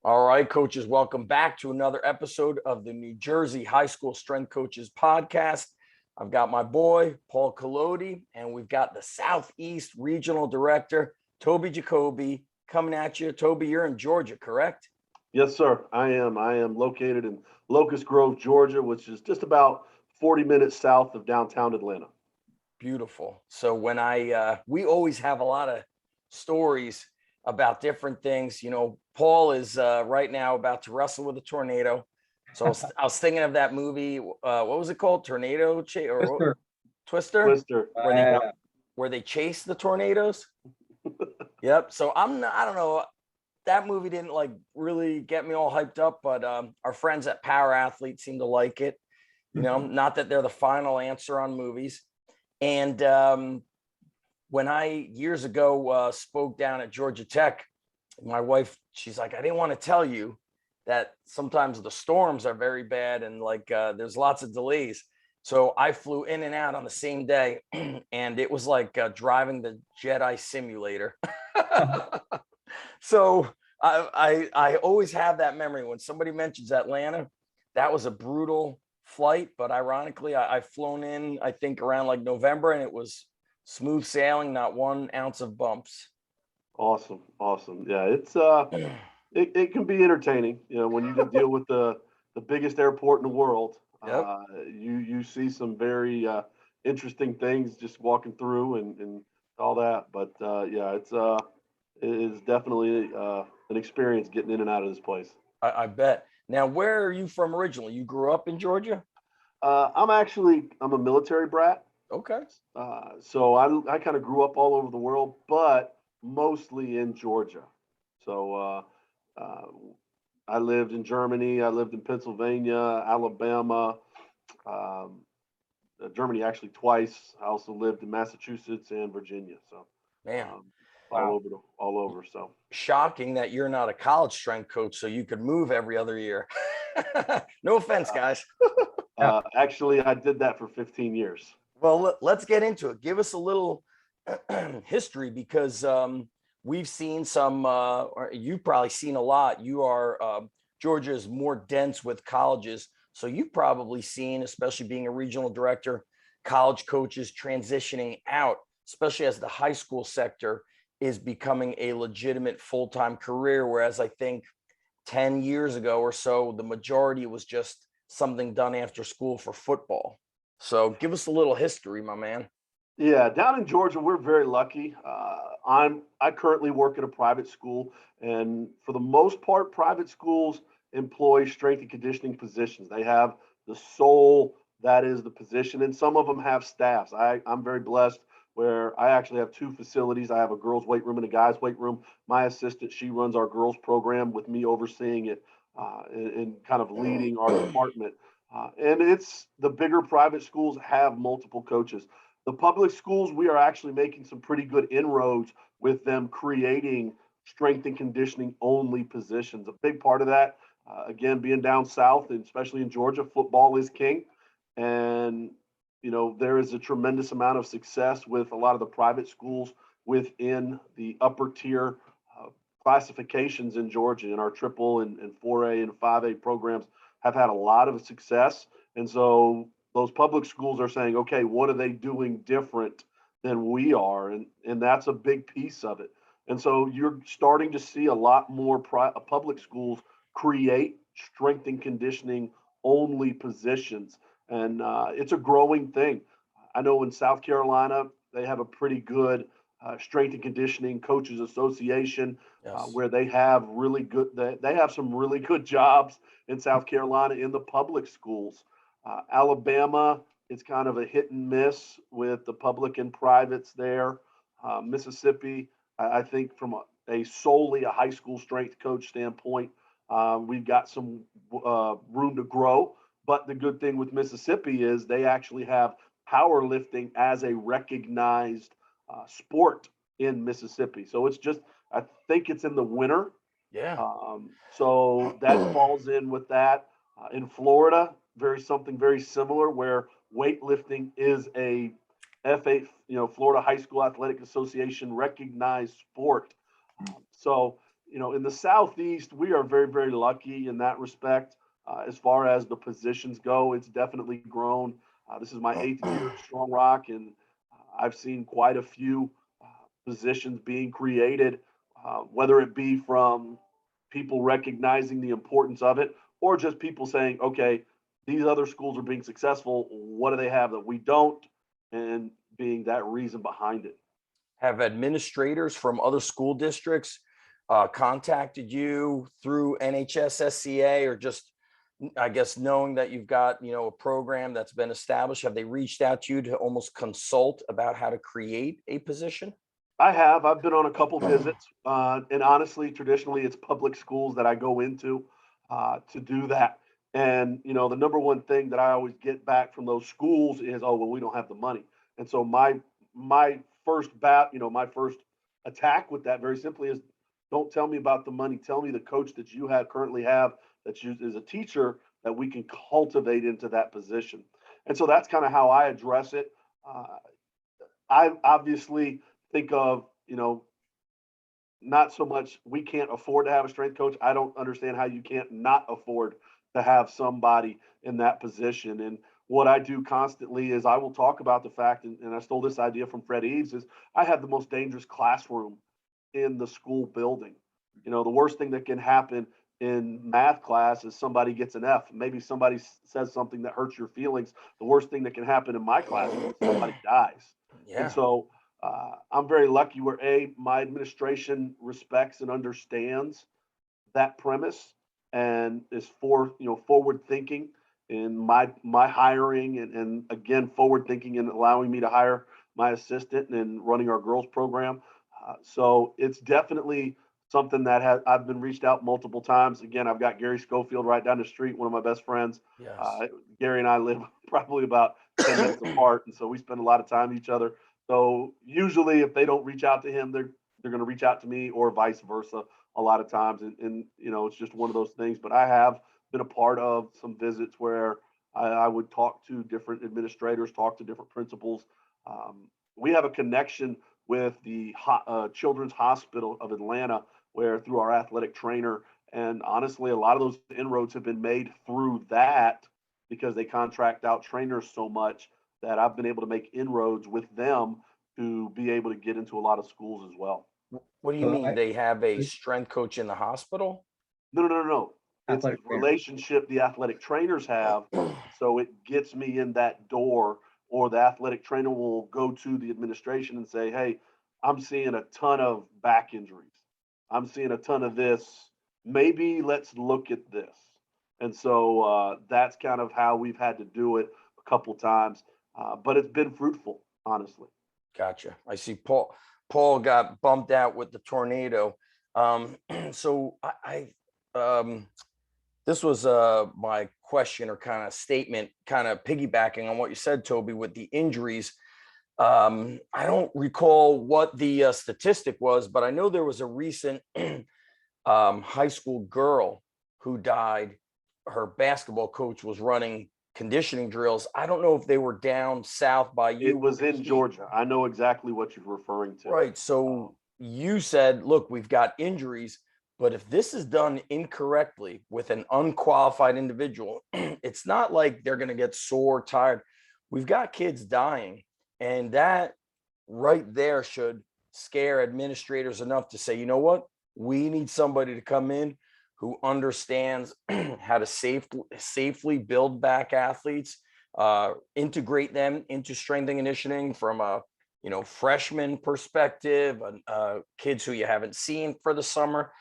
All right, coaches, welcome back to another episode of the New Jersey High School Strength Coaches Podcast. I've got my boy, Paul Collodi, and we've got the Southeast Regional Director, Tobi Jacobi, coming at you. Tobi, you're in Georgia, correct? Yes, sir. I am. I am located in Locust Grove, Georgia, which is just about 40 minutes south of downtown Atlanta. Beautiful. So we always have a lot of stories about different things. You know, Paul is right now about to wrestle with a tornado. So I was thinking of that movie. What was it called? Twister. Twister, Twister. where they Yeah. where they chase the tornadoes. Yep. So I don't know. That movie didn't like really get me all hyped up, but our friends at Power Athlete seem to like it. You know, not that they're the final answer on movies. And when I years ago spoke down at Georgia Tech, my wife, she's like, I didn't want to tell you that sometimes the storms are very bad and like there's lots of delays. So I flew in and out on the same day, and it was like driving the Jedi simulator. So I always have that memory when somebody mentions Atlanta. That was a brutal flight, but ironically, I've flown in, I think, around like November, and it was smooth sailing, not 1 ounce of bumps. Awesome. Awesome. Yeah, it can be entertaining, when you can deal with the biggest airport in the world. Yep. You see some very interesting things just walking through and all that. But yeah, it is definitely an experience getting in and out of this place. I bet. Now, where are you from originally? You grew up in Georgia? I'm a military brat. Okay. So I kind of grew up all over the world, but mostly in Georgia. So uh, I lived in Germany, I lived in Pennsylvania, Alabama, um, Germany actually twice. I also lived in Massachusetts and Virginia. So Man, um, Wow. all over. So shocking that you're not a college strength coach, so you could move every other year. No offense, guys. Yeah. actually, I did that for 15 years. Well, let's get into it. Give us a little history because we've seen some, or you've probably seen a lot. You are, Georgia is more dense with colleges. So you've probably seen, especially being a regional director, college coaches transitioning out, especially as the high school sector is becoming a legitimate full-time career. Whereas I think 10 years ago or so, the majority was just something done after school for football. So give us a little history, my man. Yeah, down in Georgia, we're very lucky. I currently work at a private school, and for the most part, private schools employ strength and conditioning positions. They have the sole that is the position, and some of them have staffs. I'm very blessed where I actually have two facilities. I have a girls' weight room and a guys' weight room. My assistant, she runs our girls' program with me overseeing it and kind of leading our department. And it's the bigger private schools have multiple coaches. The public schools, we are actually making some pretty good inroads with them creating strength and conditioning only positions. A big part of that, again, being down south and especially in Georgia, football is king. And, there is a tremendous amount of success with a lot of the private schools within the upper tier classifications in Georgia. And our triple and 4A and 5A programs have had a lot of success. And so those public schools are saying, okay, what are they doing different than we are? And that's a big piece of it. And so you're starting to see a lot more public schools create strength and conditioning only positions. And it's a growing thing. I know in South Carolina, they have a pretty good strength and conditioning coaches association Yes. where they have some really good jobs in South Carolina in the public schools. Alabama, it's kind of a hit and miss with the public and privates there. Mississippi, I think from a solely a high school strength coach standpoint, we've got some room to grow. But the good thing with Mississippi is they actually have powerlifting as a recognized sport in Mississippi. So it's just, I think it's in the winter. Yeah. So that falls in with that. In Florida, something very similar where weightlifting is a FA, Florida High School Athletic Association recognized sport. So in the Southeast, we are very, very lucky in that respect. As far as the positions go, it's definitely grown. This is my 8th year at Strong Rock, and I've seen quite a few positions being created, whether it be from people recognizing the importance of it or just people saying, okay, these other schools are being successful. What do they have that we don't? And being that reason behind it. Have administrators from other school districts contacted you through NHSSCA, or just, I guess, knowing that you've got, a program that's been established? Have they reached out to you to almost consult about how to create a position? I have. I've been on a couple visits, and honestly, traditionally, it's public schools that I go into to do that. And the number one thing that I always get back from those schools is, oh, well, we don't have the money. And so my my first attack with that very simply is, don't tell me about the money. Tell me the coach that you currently have that is a teacher that we can cultivate into that position. And so that's kind of how I address it. I obviously think of, not so much we can't afford to have a strength coach. I don't understand how you can't not afford to have somebody in that position. And what I do constantly is I will talk about the fact, and I stole this idea from Fred Eves, is I have the most dangerous classroom in the school building. The worst thing that can happen in math class is somebody gets an F. Maybe somebody says something that hurts your feelings. The worst thing that can happen in my classroom is somebody dies. Yeah. And so I'm very lucky where my administration respects and understands that premise and is forward thinking in my hiring, and again forward thinking in allowing me to hire my assistant and running our girls program. So it's definitely something that I've been reached out multiple times. Again, I've got Gary Schofield right down the street, one of my best friends. Yes. Gary and I live probably about 10 minutes apart, and so we spend a lot of time with each other. So usually, if they don't reach out to him, they're going to reach out to me, or vice versa. A lot of times, and it's just one of those things. But I have been a part of some visits where I would talk to different administrators, talk to different principals. We have a connection with the Children's Hospital of Atlanta, where through our athletic trainer, and honestly, a lot of those inroads have been made through that because they contract out trainers so much that I've been able to make inroads with them to be able to get into a lot of schools as well. What do you mean? They have a strength coach in the hospital? No. It's a Athletic trainer. relationship the athletic trainers have. So it gets me in that door, or the athletic trainer will go to the administration and say, hey, I'm seeing a ton of back injuries. I'm seeing a ton of this. Maybe let's look at this. And so that's kind of how we've had to do it a couple times. But it's been fruitful, honestly. Gotcha. I see Paul got bumped out with the tornado. So this was my question or kind of statement, kind of piggybacking on what you said, Toby, with the injuries. I don't recall what the statistic was, but I know there was a recent high school girl who died. Her basketball coach was running conditioning drills. I don't know if they were down south by you. It was in Georgia. I know exactly what you're referring to. Right. So you said, look, we've got injuries, but if this is done incorrectly with an unqualified individual, it's not like they're going to get sore, tired. We've got kids dying, and that right there should scare administrators enough to say, you know what? We need somebody to come in who understands how to safely build back athletes, integrate them into strength and conditioning from a freshman perspective, kids who you haven't seen for the summer,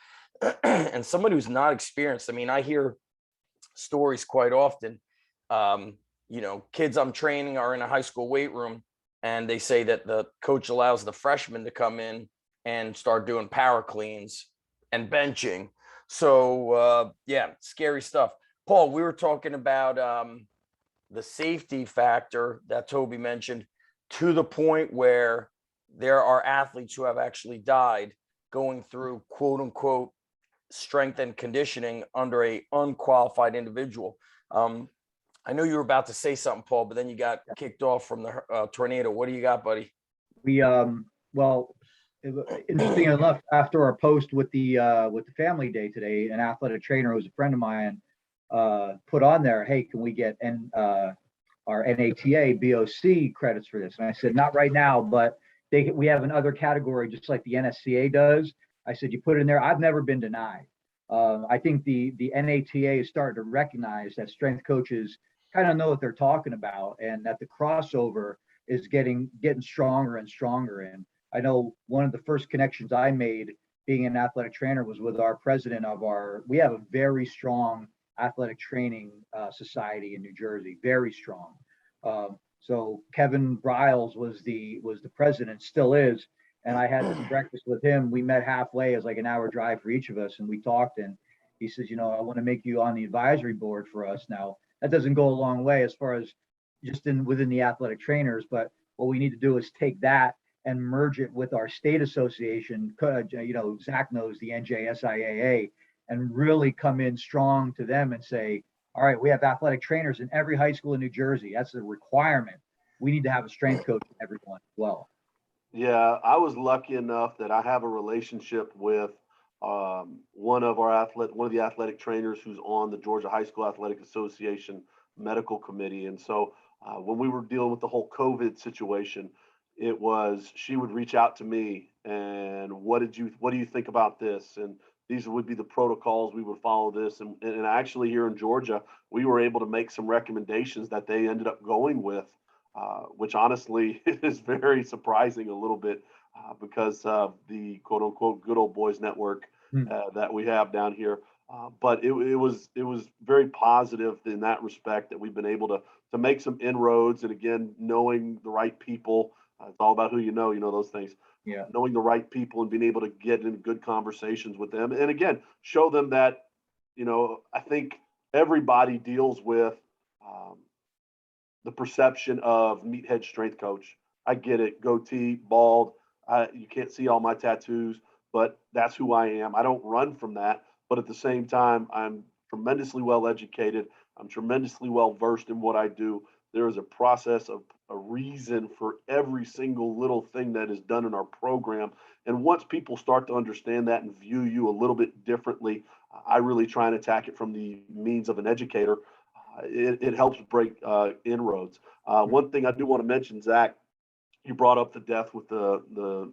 and somebody who's not experienced. I mean, I hear stories quite often. Kids I'm training are in a high school weight room, and they say that the coach allows the freshmen to come in and start doing power cleans and benching. So scary stuff. Paul, we were talking about the safety factor that Toby mentioned, to the point where there are athletes who have actually died going through quote unquote strength and conditioning under a unqualified individual. I know you were about to say something, Paul, but then you got kicked off from the tornado. What do you got, buddy? Well, Interesting enough, after our post with the family day today, an athletic trainer who's a friend of mine put on there, hey, can we get our NATA BOC credits for this? And I said, not right now, but we have another category just like the NSCA does. I said, you put it in there. I've never been denied. I think the NATA is starting to recognize that strength coaches kind of know what they're talking about, and that the crossover is getting stronger and stronger. And I know one of the first connections I made being an athletic trainer was with our president of we have a very strong athletic training society in New Jersey, very strong. So Kevin Briles was the president, still is. And I had breakfast with him. We met halfway. It was like an hour drive for each of us. And we talked, and he says, I want to make you on the advisory board for us. Now, that doesn't go a long way as far as just within the athletic trainers, but what we need to do is take that and merge it with our state association. Zach knows the NJSIAA, and really come in strong to them and say, all right, we have athletic trainers in every high school in New Jersey. That's a requirement. We need to have a strength coach in every one as well. Yeah, I was lucky enough that I have a relationship with one of the athletic trainers who's on the Georgia High School Athletic Association medical committee. And so when we were dealing with the whole COVID situation, she would reach out to me and what do you think about this? And these would be the protocols. We would follow this. And actually here in Georgia, we were able to make some recommendations that they ended up going with, which honestly is very surprising a little bit because of the quote unquote good old boys network that we have down here. But it was very positive in that respect that we've been able to make some inroads. And again, knowing the right people, it's all about who you know those things. Yeah. Knowing the right people and being able to get in good conversations with them. And again, show them that, I think everybody deals with the perception of meathead strength coach. I get it. Goatee, bald. You can't see all my tattoos, but that's who I am. I don't run from that. But at the same time, I'm tremendously well educated. I'm tremendously well versed in what I do. There is a process of a reason for every single little thing that is done in our program. And once people start to understand that and view you a little bit differently, I really try and attack it from the means of an educator. It helps break inroads. One thing I do want to mention, Zach, you brought up the death with the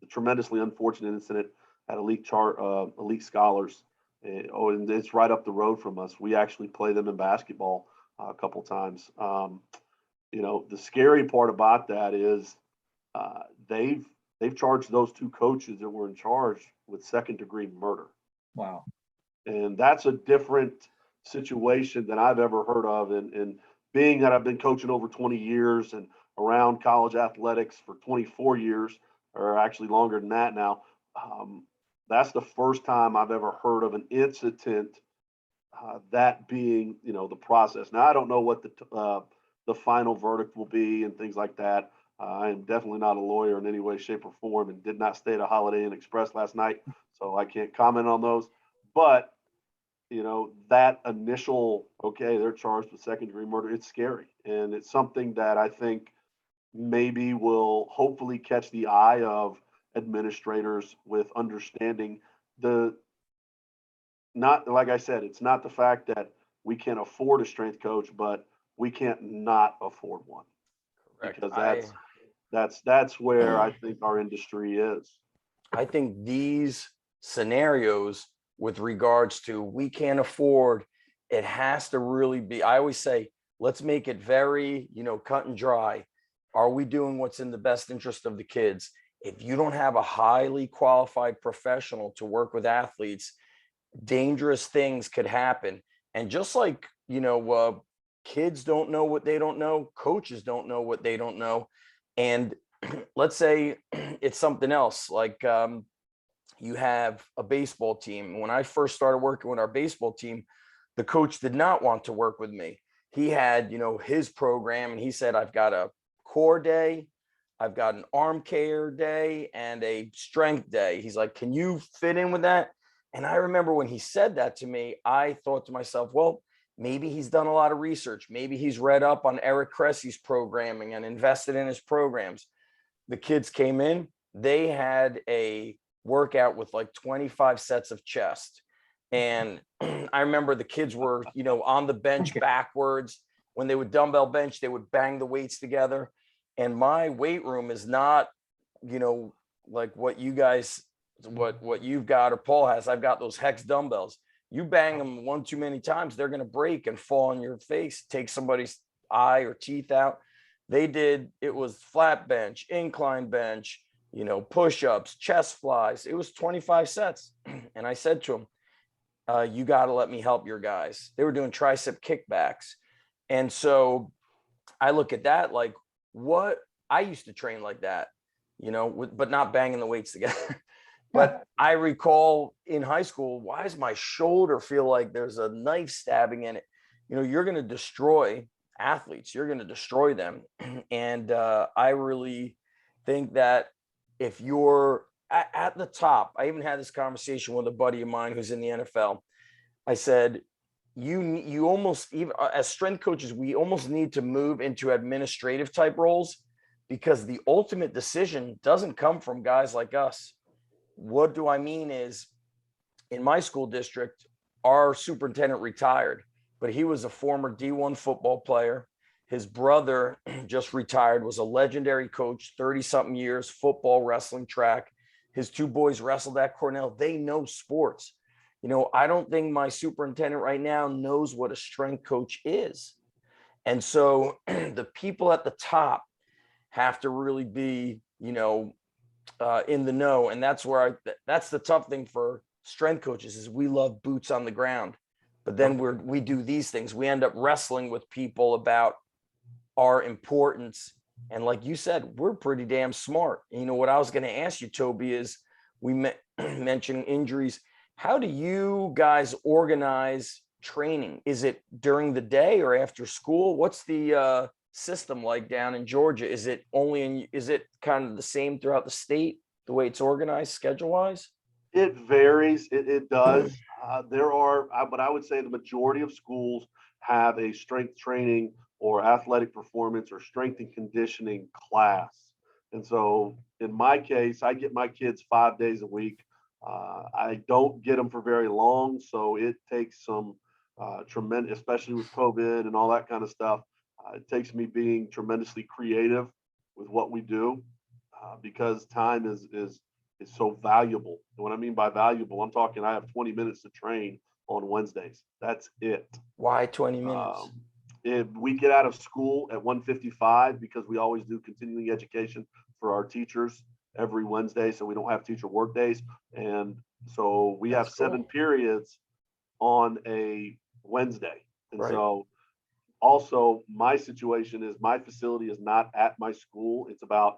tremendously unfortunate incident at Elite Scholars. And it's right up the road from us. We actually play them in basketball a couple times. The scary part about that is they've charged those two coaches that were in charge with second-degree murder. Wow. And that's a different situation than I've ever heard of. And being that I've been coaching over 20 years and around college athletics for 24 years, or actually longer than that now, that's the first time I've ever heard of an incident that being, the process. Now, I don't know what the final verdict will be and things like that. I am definitely not a lawyer in any way, shape, or form, and did not stay at a Holiday Inn Express last night, so I can't comment on those. But that initial, okay, they're charged with second-degree murder, it's scary, and it's something that I think maybe will hopefully catch the eye of administrators with understanding not, like I said, it's not the fact that we can't afford a strength coach, but we can't not afford one. Correct. Because that's where I think our industry is. I think these scenarios with regards to we can't afford, it has to really be, I always say, let's make it very, cut and dry. Are we doing what's in the best interest of the kids? If you don't have a highly qualified professional to work with athletes, dangerous things could happen. And just like, kids don't know what they don't know, coaches don't know what they don't know. And let's say it's something else, like you have a baseball team. When I first started working with our baseball team, the coach did not want to work with me. He had, his program, and he said, I've got a core day, I've got an arm care day, and a strength day. He's like, can you fit in with that? And I remember when he said that to me, I thought to myself, well, maybe he's done a lot of research. Maybe he's read up on Eric Cressy's programming and invested in his programs. The kids came in, they had a workout with like 25 sets of chest. And I remember the kids were, on the bench backwards. When they would dumbbell bench, they would bang the weights together. And my weight room is not, like what you guys, what you've got or Paul has. I've got those hex dumbbells. You bang them one too many times, they're going to break and fall on your face, take somebody's eye or teeth out. It was flat bench, incline bench, push-ups, chest flies. It was 25 sets. And I said to them, you got to let me help your guys. They were doing tricep kickbacks. And so I look at that like, what? I used to train like that, but not banging the weights together. But I recall in high school, why does my shoulder feel like there's a knife stabbing in it? You're going to destroy athletes. You're going to destroy them. And I really think that if you're at the top, I even had this conversation with a buddy of mine who's in the NFL. I said, you almost, even as strength coaches, we almost need to move into administrative type roles, because the ultimate decision doesn't come from guys like us. What do I mean is, in my school district, our superintendent retired, but he was a former D1 football player. His brother just retired, was a legendary coach, 30-something years, football, wrestling, track. His two boys wrestled at Cornell. They know sports. I don't think my superintendent right now knows what a strength coach is. And so the people at the top have to really be, in the know. And that's where that's the tough thing for strength coaches, is we love boots on the ground, but then we do these things. We end up wrestling with people about our importance. And like you said, we're pretty damn smart. What I was going to ask you, Toby, is we mentioned injuries. How do you guys organize training? Is it during the day or after school? What's the system like down in Georgia? Is it kind of the same throughout the state, the way it's organized schedule wise? It varies. It does. But I would say the majority of schools have a strength training or athletic performance or strength and conditioning class. And so in my case, I get my kids 5 days a week. I don't get them for very long. So it takes some tremendous, especially with COVID and all that kind of stuff. It takes me being tremendously creative with what we do, because time is so valuable. And what I mean by valuable, I'm talking I have 20 minutes to train on Wednesdays. That's it. Why 20 minutes? If we get out of school at 1:55, because we always do continuing education for our teachers every Wednesday, so we don't have teacher work days. And so we have 7 periods on a Wednesday. And so also my situation is my facility is not at my school. It's about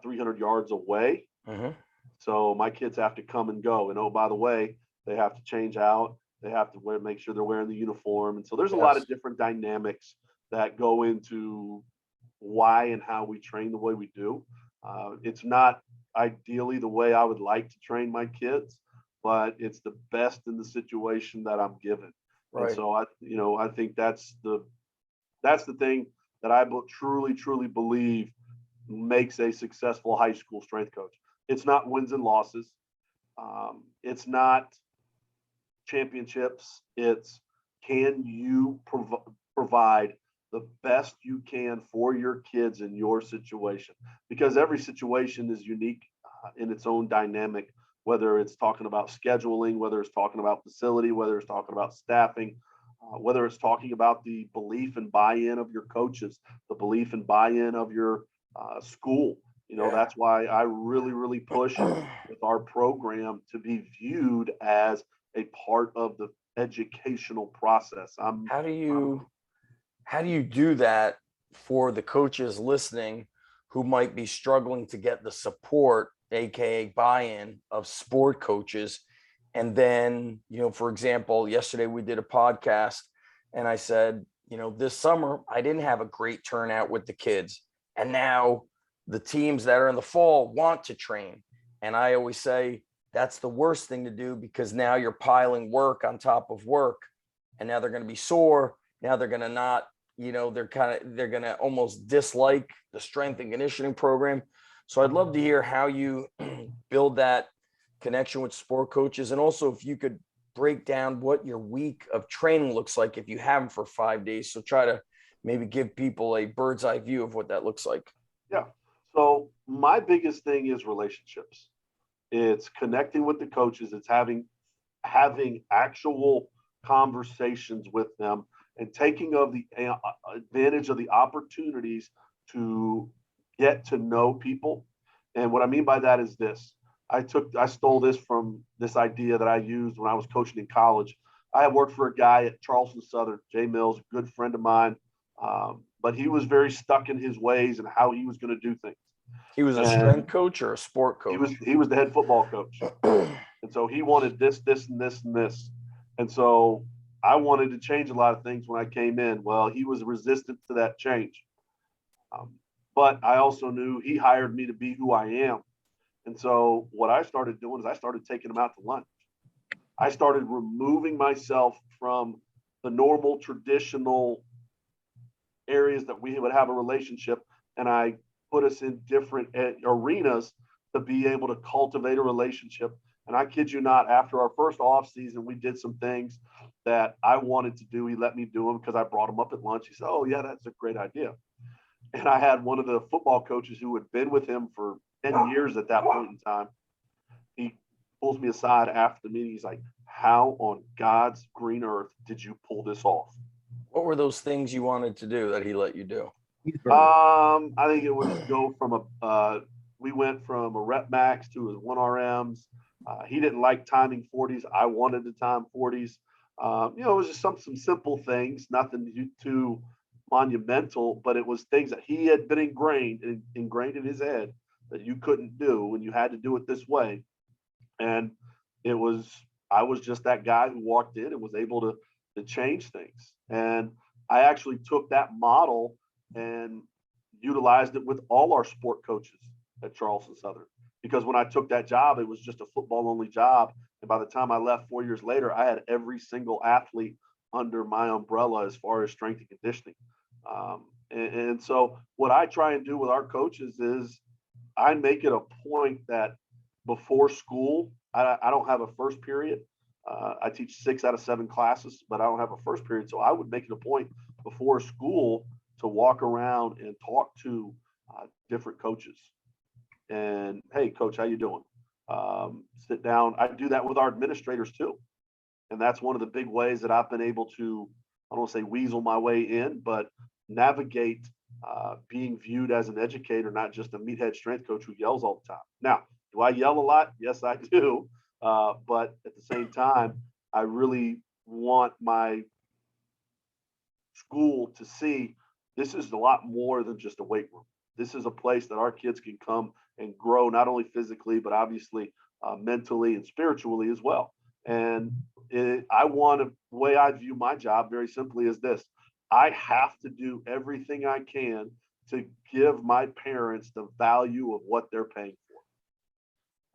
300 yards away. Mm-hmm. So my kids have to come and go. And oh, by the way, they have to change out. They have to make sure they're wearing the uniform. And so there's a lot of different dynamics that go into why and how we train the way we do. It's not ideally the way I would like to train my kids, but it's the best in the situation that I'm given. Right. And so I think that's the thing that I truly believe makes a successful high school strength coach. It's not wins and losses. It's not championships. It's, can you provide the best you can for your kids in your situation? Because every situation is unique in its own dynamic, whether it's talking about scheduling, whether it's talking about facility, whether it's talking about staffing, whether it's talking about the belief and buy-in of your coaches, the belief and buy-in of your school. That's why I really push with our program to be viewed as a part of the educational process. How do you do that for the coaches listening who might be struggling to get the support, aka buy-in, of sport coaches? And then, for example, yesterday we did a podcast and I said, this summer I didn't have a great turnout with the kids. And now the teams that are in the fall want to train. And I always say that's the worst thing to do, because now you're piling work on top of work. And now they're going to be sore. Now they're going to not, they're going to almost dislike the strength and conditioning program. So I'd love to hear how you build that connection with sport coaches, and also if you could break down what your week of training looks like if you have them for 5 days. So try to maybe give people a bird's eye view of what that looks like. Yeah. So my biggest thing is relationships. It's connecting with the coaches. It's having actual conversations with them and taking of the advantage of the opportunities to get to know people. And what I mean by that is this. I stole this from this idea that I used when I was coaching in college. I had worked for a guy at Charleston Southern, Jay Mills, a good friend of mine, but he was very stuck in his ways and how he was going to do things. He was a strength coach or a sport coach? He was the head football coach. And so he wanted this, this, and this, and this. And so I wanted to change a lot of things when I came in. Well, he was resistant to that change. But I also knew he hired me to be who I am. And so what I started doing is I started taking him out to lunch. I started removing myself from the normal, traditional areas that we would have a relationship. And I put us in different arenas to be able to cultivate a relationship. And I kid you not, after our first off season, we did some things that I wanted to do. He let me do them because I brought him up at lunch. He said, "Oh yeah, that's a great idea." And I had one of the football coaches who had been with him for 10 years at that point in time. He pulls me aside after the meeting. He's like, "How on God's green earth did you pull this off?" What were those things you wanted to do that he let you do? I think it would go from we went from a rep max to a 1 RMs. He didn't like timing 40s. I wanted to time 40s. It was just some simple things, nothing too monumental, but it was things that he had been ingrained in his head that you couldn't do and you had to do it this way. And I was just that guy who walked in and was able to change things. And I actually took that model and utilized it with all our sport coaches at Charleston Southern. Because when I took that job, it was just a football only job. And by the time I left 4 years later, I had every single athlete under my umbrella as far as strength and conditioning. And so what I try and do with our coaches is I make it a point that before school, I don't have a first period. I teach 6 out of 7 classes, but I don't have a first period. So I would make it a point before school to walk around and talk to different coaches. And, "Hey, coach, how you doing?" Sit down. I do that with our administrators too. And that's one of the big ways that I've been able to, I don't want to say weasel my way in, but navigate being viewed as an educator, not just a meathead strength coach who yells all the time. Now, do I yell a lot? Yes, I do. But at the same time, I really want my school to see this is a lot more than just a weight room. This is a place that our kids can come and grow, not only physically, but obviously mentally and spiritually as well. And the way I view my job very simply is this. I have to do everything I can to give my parents the value of what they're paying for.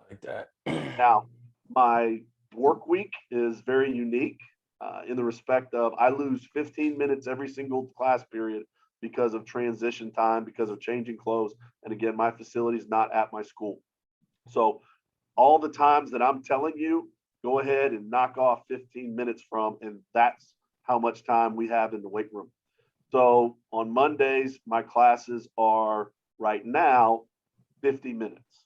Like that. Now, my work week is very unique in the respect of I lose 15 minutes every single class period because of transition time, because of changing clothes. And again, my facility is not at my school. So all the times that I'm telling you, go ahead and knock off 15 minutes from, and that's how much time we have in the weight room. So on Mondays, my classes are right now 50 minutes.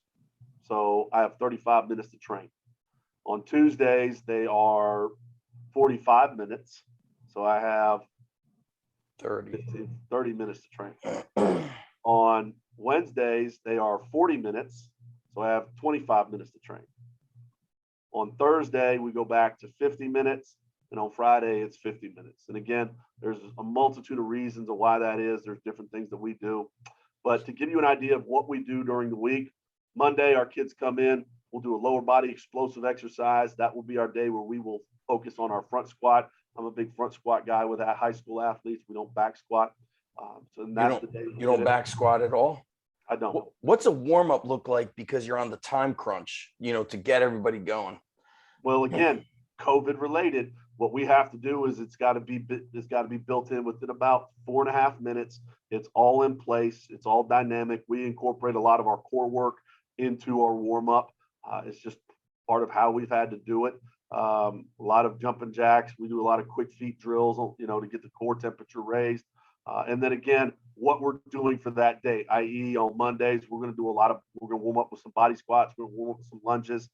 So I have 35 minutes to train. On Tuesdays, they are 45 minutes. So I have 30 minutes to train. On Wednesdays, they are 40 minutes. So I have 25 minutes to train. On Thursday, we go back to 50 minutes. And on Friday, it's 50 minutes. And again, there's a multitude of reasons of why that is. There's different things that we do. But to give you an idea of what we do during the week, Monday, our kids come in. We'll do a lower body explosive exercise. That will be our day where we will focus on our front squat. I'm a big front squat guy with high school athletes. We don't back squat. So that's the day. You don't back squat at all? I don't. What's a warm up look like because you're on the time crunch, to get everybody going? Well, again, COVID related. What we have to do is it's got to be built in within about 4.5 minutes. It's all in place. It's all dynamic. We incorporate a lot of our core work into our warm up. It's just part of how we've had to do it. A lot of jumping jacks. We do a lot of quick feet drills, to get the core temperature raised. And then again, what we're doing for that day, i.e. on Mondays, we're going to warm up with some body squats. We're going to warm up with some lunges.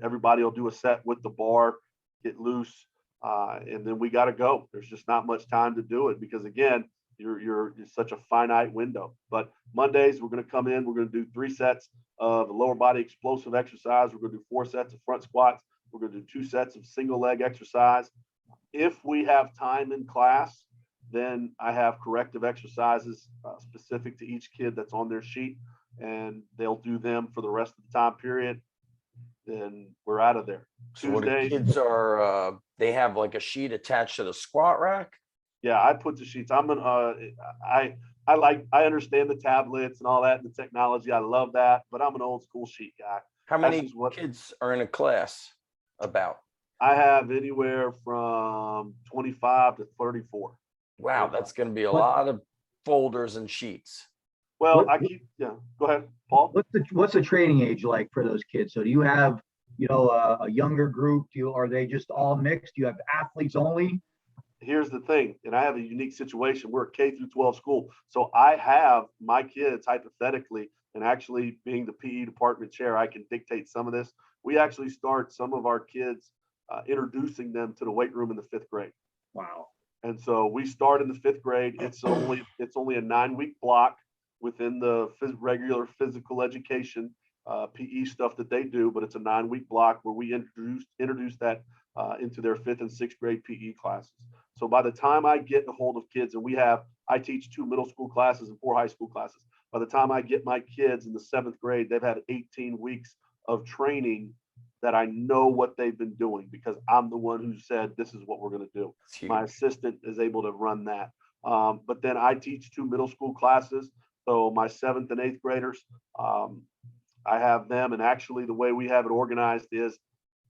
Everybody will do a set with the bar, get loose. And then we got to go. There's just not much time to do it because again, you're such a finite window. But Mondays, we're going to come in, we're going to do 3 sets of the lower body explosive exercise. We're going to do 4 sets of front squats. We're going to do 2 sets of single leg exercise. If we have time in class, then I have corrective exercises specific to each kid that's on their sheet, and they'll do them for the rest of the time period. Then we're out of there. So what the kids are, they have like a sheet attached to the squat rack? Yeah, I put the sheets. I understand the tablets and all that and the technology. I love that, but I'm an old school sheet guy. How many kids are in a class about? I have anywhere from 25 to 34. Wow, that's going to be a lot of folders and sheets. Well, go ahead, Paul. What's the training age like for those kids? So do you have, a younger group? Are they just all mixed? Do you have athletes only? Here's the thing, and I have a unique situation. We're a K through 12 school. So I have my kids hypothetically, and actually being the PE department chair, I can dictate some of this. We actually start some of our kids introducing them to the weight room in the 5th grade. Wow. And so we start in the 5th grade. It's only a 9-week block within the regular physical education PE stuff that they do, but it's a 9-week block where we introduce that into their 5th and 6th grade PE classes. So by the time I get a hold of kids, and I teach 2 middle school classes and 4 high school classes. By the time I get my kids in the 7th grade, they've had 18 weeks of training that I know what they've been doing because I'm the one who said, this is what we're going to do. My assistant is able to run that. But then I teach 2 middle school classes. So my 7th and 8th graders, I have them. And actually the way we have it organized is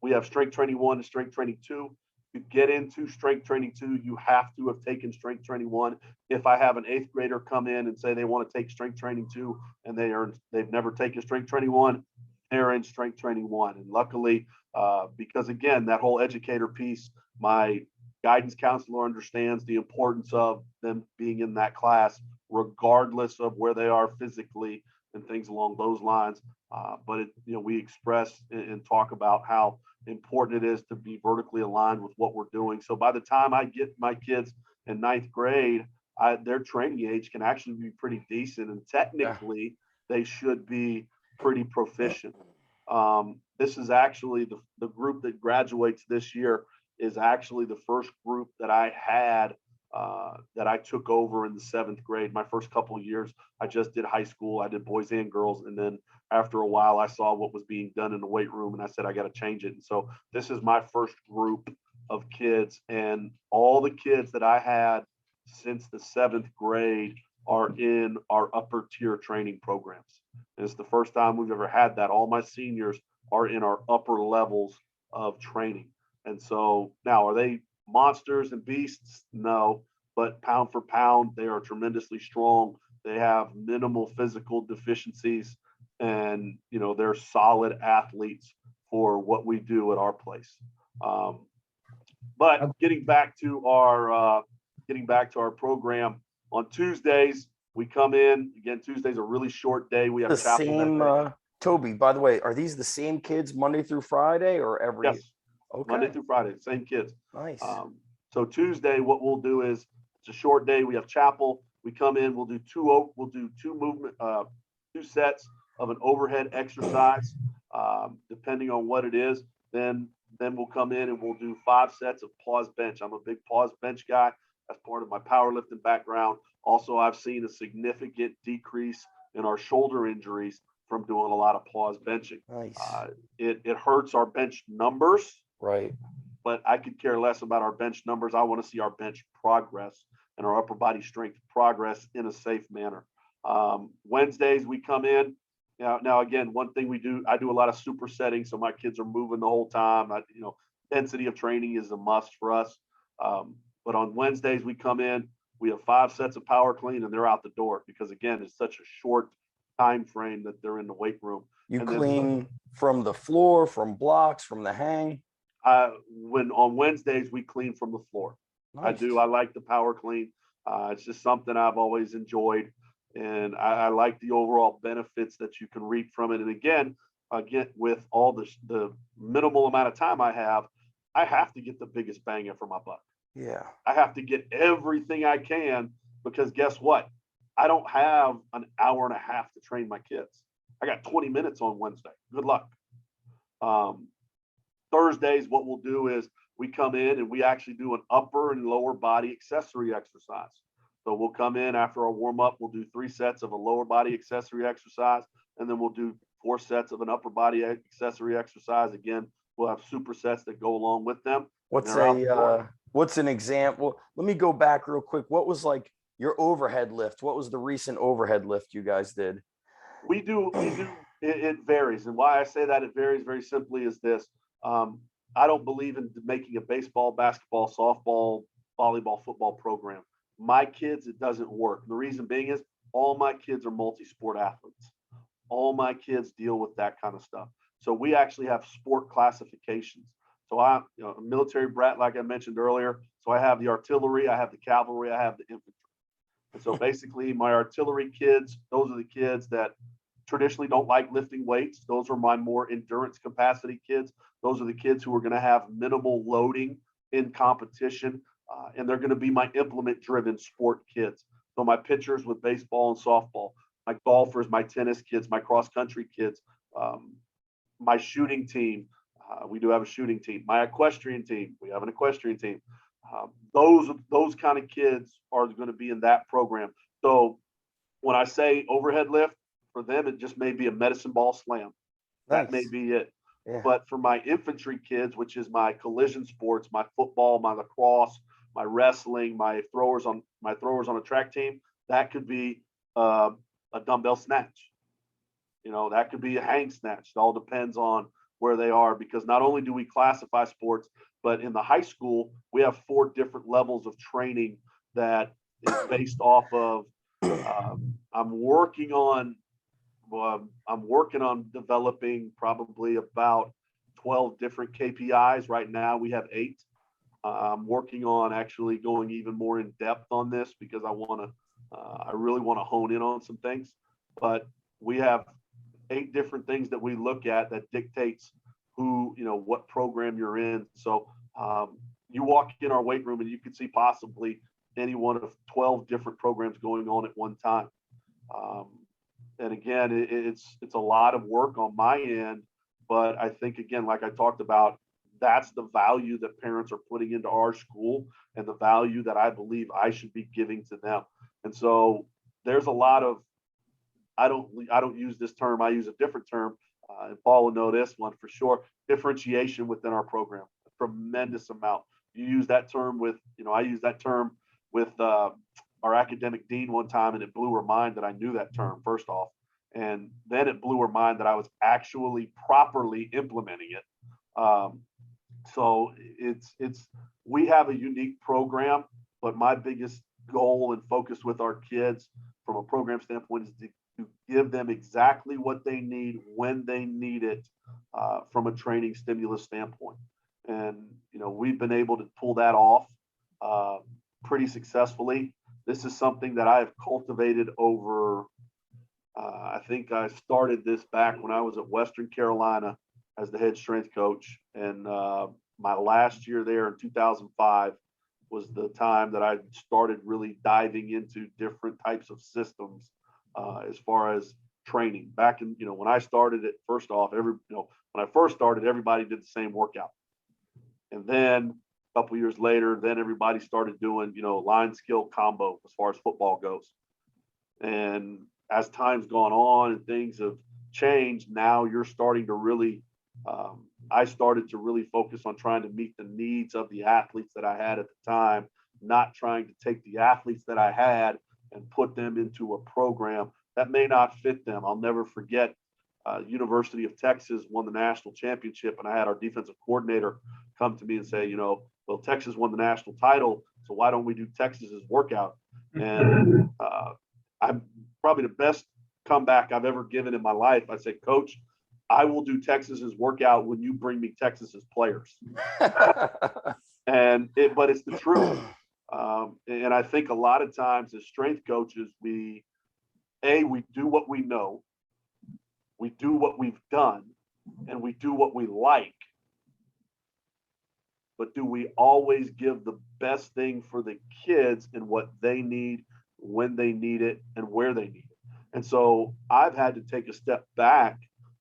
we have strength training 1 and strength training 2. To get into strength training 2, you have to have taken strength training 1. If I have an 8th grader come in and say they want to take strength training 2 and they've never taken strength training 1, they're in strength training 1. And luckily, because again, that whole educator piece, my guidance counselor understands the importance of them being in that class, regardless of where they are physically and things along those lines. But we express and talk about how important it is to be vertically aligned with what we're doing. So by the time I get my kids in 9th grade, their training age can actually be pretty decent, and technically they should be pretty proficient. This is actually the group that graduates this year is actually the first group that I had that I took over in the 7th grade. My first couple of years, I just did high school. I did boys and girls. And then after a while, I saw what was being done in the weight room and I said, I got to change it. And so this is my first group of kids, and all the kids that I had since the 7th grade are in our upper tier training programs. And it's the first time we've ever had that. All my seniors are in our upper levels of training. And so now, are they monsters and beasts? No, but pound for pound, they are tremendously strong. They have minimal physical deficiencies, and they're solid athletes for what we do at our place. But getting back to our program, on Tuesdays we come in again. Tuesday's a really short day. We have the same. Toby, by the way, are these the same kids Monday through Friday or every? Yes. Okay. Monday through Friday, same kids. Nice. So Tuesday, what we'll do is it's a short day. We have chapel. We come in. We'll do two sets of an overhead exercise, depending on what it is. Then we'll come in and we'll do 5 sets of pause bench. I'm a big pause bench guy. That's part of my powerlifting background. Also, I've seen a significant decrease in our shoulder injuries from doing a lot of pause benching. Nice. It hurts our bench numbers. Right. But I could care less about our bench numbers. I want to see our bench progress and our upper body strength progress in a safe manner. Wednesdays, we come in. Now again, one thing I do a lot of supersetting, so my kids are moving the whole time. Density of training is a must for us. But on Wednesdays, we come in, we have 5 sets of power clean, and they're out the door because, again, it's such a short time frame that they're in the weight room. You And clean from the floor, from blocks, from the hang? When on Wednesdays, we clean from the floor. I Nice. do. I like the power clean. It's just something I've always enjoyed. And I like the overall benefits that you can reap from it. And again, with all the minimal amount of time I have to get the biggest bang for my buck. Yeah. I have to get everything I can because guess what? I don't have an hour and a half to train my kids. I got 20 minutes on Wednesday. Good luck. Thursdays, what we'll do is we come in and we actually do an upper and lower body accessory exercise. So we'll come in after our warm up, we'll do 3 sets of a lower body accessory exercise, and then we'll do 4 sets of an upper body accessory exercise. Again, we'll have supersets that go along with them. What's an example? Let me go back real quick. What was like your overhead lift? What was the recent overhead lift you guys did? We do. It varies. And why I say that it varies very simply is this. I don't believe in making a baseball, basketball, softball, volleyball, football program. My kids, it doesn't work. The reason being is all my kids are multi-sport athletes. All my kids deal with that kind of stuff. So we actually have sport classifications. So I'm a military brat, like I mentioned earlier. So I have the artillery, I have the cavalry, I have the infantry. And so basically my artillery kids, those are the kids that traditionally don't like lifting weights. Those are my more endurance capacity kids. Those are the kids who are going to have minimal loading in competition. And they're going to be my implement driven sport kids. So my pitchers with baseball and softball, my golfers, my tennis kids, my cross country kids, my shooting team. We do have a shooting team. My equestrian team. We have an equestrian team. Those kind of kids are going to be in that program. So when I say overhead lift, for them, it just may be a medicine ball slam. That may be it. Yeah. But for my infantry kids, which is my collision sports, my football, my lacrosse, my wrestling, my throwers on a track team, that could be a dumbbell snatch. That could be a hang snatch. It all depends on where they are, because not only do we classify sports, but in the high school, we have 4 different levels of training that is based off of, I'm working on developing probably about 12 different KPIs. Right now we have 8. I'm working on actually going even more in depth on this because I really want to hone in on some things, but we have 8 different things that we look at that dictates what program you're in. So you walk in our weight room and you could see possibly any one of 12 different programs going on at one time. And again, it's a lot of work on my end, but I think, again, like I talked about, that's the value that parents are putting into our school and the value that I believe I should be giving to them. And so there's a lot of, I don't use this term, I use a different term, and Paul will know this one for sure, differentiation within our program, a tremendous amount. You use that term with, I use that term with our academic dean one time, and it blew her mind that I knew that term, first off. And then it blew her mind that I was actually properly implementing it. So we have a unique program, but my biggest goal and focus with our kids from a program standpoint is to give them exactly what they need when they need it, from a training stimulus standpoint. And, we've been able to pull that off pretty successfully. This is something that I've cultivated over, I think I started this back when I was at Western Carolina as the head strength coach. And my last year there in 2005 was the time that I started really diving into different types of systems as far as training. Back in, when I started it, first off, when I first started, everybody did the same workout. And then a couple years later, then everybody started doing, line skill combo as far as football goes. And as time's gone on and things have changed, now you're starting to really, I started to really focus on trying to meet the needs of the athletes that I had at the time, not trying to take the athletes that I had and put them into a program that may not fit them. I'll never forget, University of Texas won the national championship, and I had our defensive coordinator come to me and say, well, Texas won the national title, so why don't we do Texas's workout? And I'm probably the best comeback I've ever given in my life. I said, Coach, I will do Texas's workout when you bring me Texas's players. But it's the truth. And I think a lot of times as strength coaches, we do what we know, we do what we've done, and we do what we like. But do we always give the best thing for the kids and what they need, when they need it, and where they need it? And so I've had to take a step back.